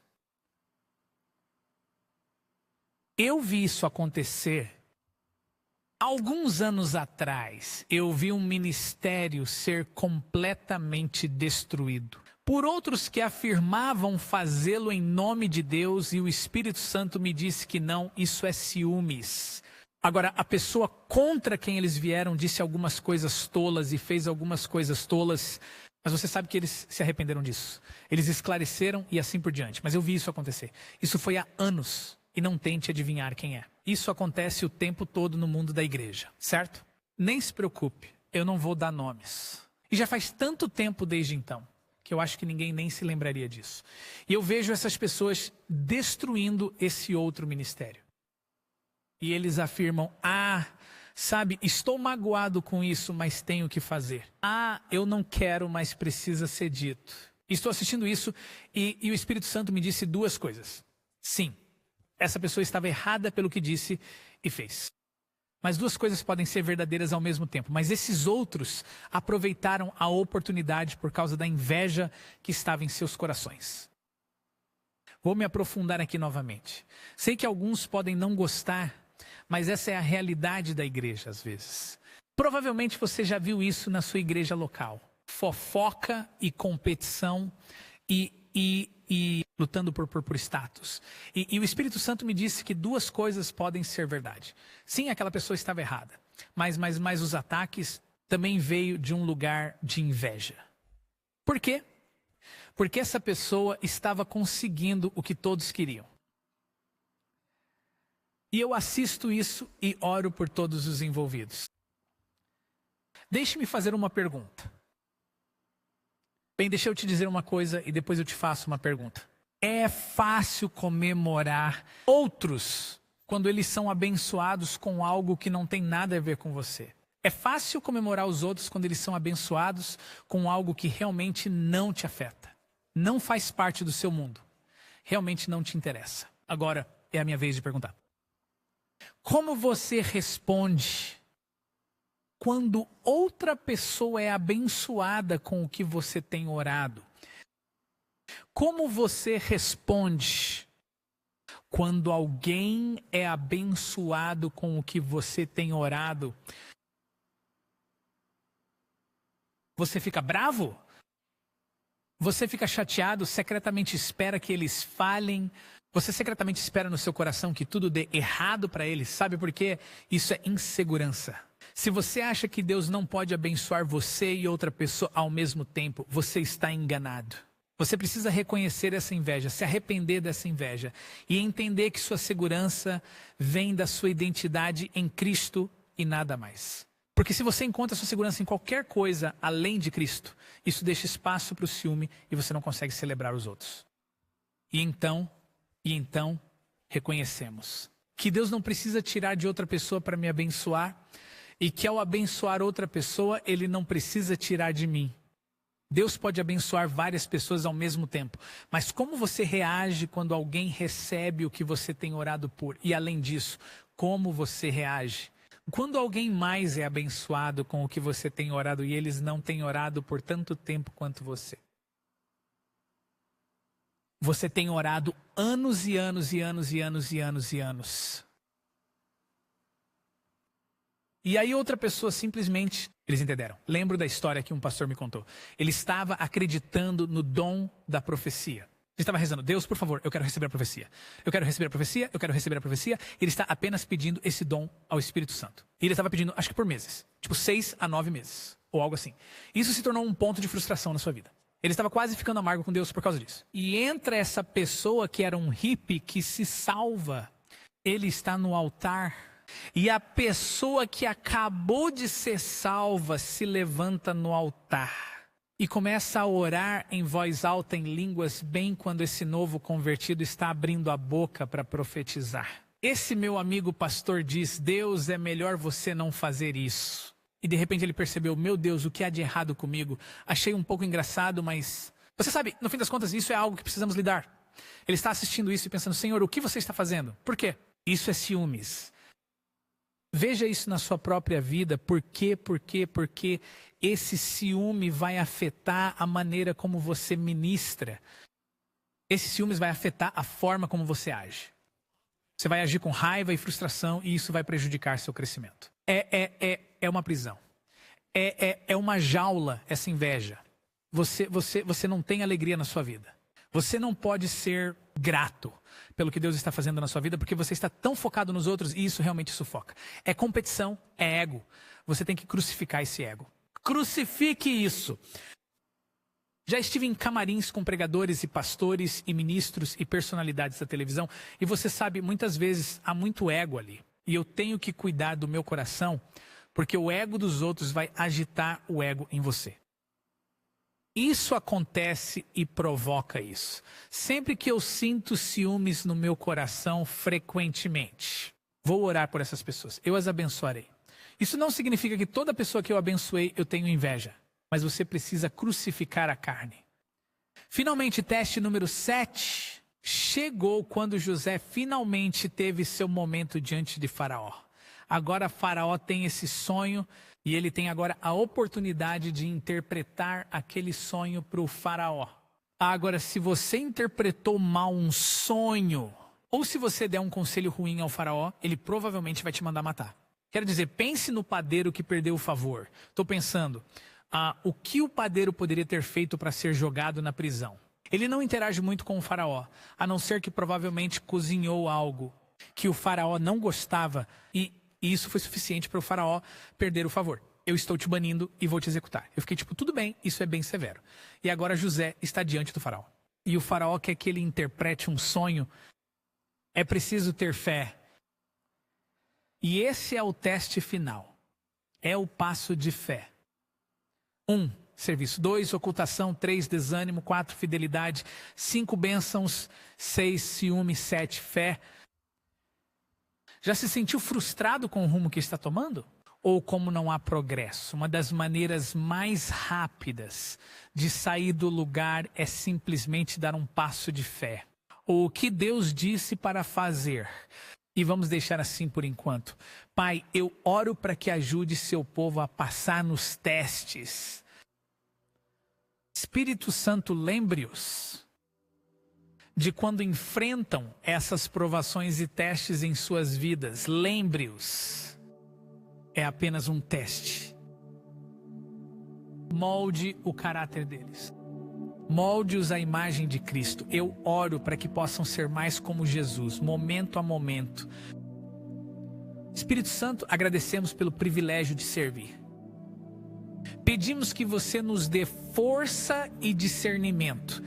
Eu vi isso acontecer alguns anos atrás. Eu vi um ministério ser completamente destruído por outros que afirmavam fazê-lo em nome de Deus, e o Espírito Santo me disse que não, isso é ciúmes. Agora, a pessoa contra quem eles vieram disse algumas coisas tolas e fez algumas coisas tolas, mas você sabe que eles se arrependeram disso. Eles esclareceram e assim por diante. Mas eu vi isso acontecer. Isso foi há anos e não tente adivinhar quem é. Isso acontece o tempo todo no mundo da igreja, certo? Nem se preocupe, eu não vou dar nomes. E já faz tanto tempo desde então, que eu acho que ninguém nem se lembraria disso. E eu vejo essas pessoas destruindo esse outro ministério. E eles afirmam, sabe, estou magoado com isso, mas tenho que fazer. Eu não quero, mas precisa ser dito. Estou assistindo isso e o Espírito Santo me disse duas coisas. Sim, essa pessoa estava errada pelo que disse e fez. Mas duas coisas podem ser verdadeiras ao mesmo tempo. Mas esses outros aproveitaram a oportunidade por causa da inveja que estava em seus corações. Vou me aprofundar aqui novamente. Sei que alguns podem não gostar, mas essa é a realidade da igreja às vezes. Provavelmente você já viu isso na sua igreja local. Fofoca e competição e lutando por status. E o Espírito Santo me disse que duas coisas podem ser verdade. Sim, aquela pessoa estava errada, mas os ataques também veio de um lugar de inveja. Por quê? Porque essa pessoa estava conseguindo o que todos queriam. E eu assisto isso e oro por todos os envolvidos. Deixe-me fazer uma pergunta. Bem, deixa eu te dizer uma coisa e depois eu te faço uma pergunta. É fácil comemorar outros quando eles são abençoados com algo que não tem nada a ver com você? É fácil comemorar os outros quando eles são abençoados com algo que realmente não te afeta? Não faz parte do seu mundo. Realmente não te interessa. Agora é a minha vez de perguntar. Como você responde quando outra pessoa é abençoada com o que você tem orado? Como você responde quando alguém é abençoado com o que você tem orado? Você fica bravo? Você fica chateado, secretamente espera que eles falem? Você secretamente espera no seu coração que tudo dê errado para eles? Sabe por quê? Isso é insegurança. Se você acha que Deus não pode abençoar você e outra pessoa ao mesmo tempo, você está enganado. Você precisa reconhecer essa inveja, se arrepender dessa inveja e entender que sua segurança vem da sua identidade em Cristo e nada mais. Porque se você encontra sua segurança em qualquer coisa além de Cristo, isso deixa espaço para o ciúme e você não consegue celebrar os outros. E então reconhecemos que Deus não precisa tirar de outra pessoa para me abençoar e que ao abençoar outra pessoa, Ele não precisa tirar de mim. Deus pode abençoar várias pessoas ao mesmo tempo, mas como você reage quando alguém recebe o que você tem orado por? E além disso, como você reage quando alguém mais é abençoado com o que você tem orado e eles não têm orado por tanto tempo quanto você? Você tem orado anos e anos e anos e anos e anos e anos. E aí outra pessoa simplesmente, eles entenderam. Lembro da história que um pastor me contou. Ele estava acreditando no dom da profecia. Ele estava rezando, Deus, por favor, eu quero receber a profecia. Eu quero receber a profecia, eu quero receber a profecia. Ele está apenas pedindo esse dom ao Espírito Santo. E ele estava pedindo, acho que por meses. Tipo 6 a 9 meses. Ou algo assim. Isso se tornou um ponto de frustração na sua vida. Ele estava quase ficando amargo com Deus por causa disso. E entra essa pessoa que era um hippie que se salva. Ele está no altar. E a pessoa que acabou de ser salva se levanta no altar. E começa a orar em voz alta em línguas bem quando esse novo convertido está abrindo a boca para profetizar. Esse meu amigo pastor diz, Deus, é melhor você não fazer isso. E de repente ele percebeu, meu Deus, o que há de errado comigo? Achei um pouco engraçado, mas... Você sabe, no fim das contas, isso é algo que precisamos lidar. Ele está assistindo isso e pensando, Senhor, o que você está fazendo? Por quê? Isso é ciúmes. Veja isso na sua própria vida. Por quê? Porque esse ciúme vai afetar a maneira como você ministra. Esse ciúmes vai afetar a forma como você age. Você vai agir com raiva e frustração e isso vai prejudicar seu crescimento. É uma prisão. É uma jaula essa inveja. Você não tem alegria na sua vida. Você não pode ser grato pelo que Deus está fazendo na sua vida, porque você está tão focado nos outros e isso realmente sufoca. É competição, é ego. Você tem que crucificar esse ego. Crucifique isso. Já estive em camarins com pregadores e pastores e ministros e personalidades da televisão e você sabe, muitas vezes há muito ego ali. E eu tenho que cuidar do meu coração, porque o ego dos outros vai agitar o ego em você. Isso acontece e provoca isso. Sempre que eu sinto ciúmes no meu coração, frequentemente, vou orar por essas pessoas. Eu as abençoarei. Isso não significa que toda pessoa que eu abençoei eu tenho inveja. Mas você precisa crucificar a carne. Finalmente, teste número 7. Chegou quando José finalmente teve seu momento diante de Faraó. Agora Faraó tem esse sonho e ele tem agora a oportunidade de interpretar aquele sonho para o Faraó. Agora, se você interpretou mal um sonho, ou se você der um conselho ruim ao Faraó, ele provavelmente vai te mandar matar. Quero dizer, pense no padeiro que perdeu o favor. Estou pensando, o que o padeiro poderia ter feito para ser jogado na prisão? Ele não interage muito com o Faraó, a não ser que provavelmente cozinhou algo que o Faraó não gostava e isso foi suficiente para o Faraó perder o favor. Eu estou te banindo e vou te executar. Eu fiquei tipo, tudo bem, isso é bem severo. E agora José está diante do Faraó. E o Faraó quer que ele interprete um sonho. É preciso ter fé. E esse é o teste final. É o passo de fé. 1, serviço. 2, ocultação. 3, desânimo. 4, fidelidade. 5, bênçãos. 6, ciúme. 7, fé. Já se sentiu frustrado com o rumo que está tomando? Ou como não há progresso? Uma das maneiras mais rápidas de sair do lugar é simplesmente dar um passo de fé. O que Deus disse para fazer. E vamos deixar assim por enquanto. Pai, eu oro para que ajude seu povo a passar nos testes. Espírito Santo, lembre-os de quando enfrentam essas provações e testes em suas vidas. Lembre-os. É apenas um teste. Molde o caráter deles. Molde-os à imagem de Cristo. Eu oro para que possam ser mais como Jesus, momento a momento. Espírito Santo, agradecemos pelo privilégio de servir. Pedimos que você nos dê força e discernimento.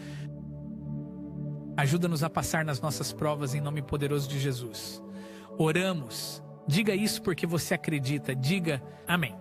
Ajuda-nos a passar nas nossas provas em nome poderoso de Jesus. Oramos. Diga isso porque você acredita. Diga amém.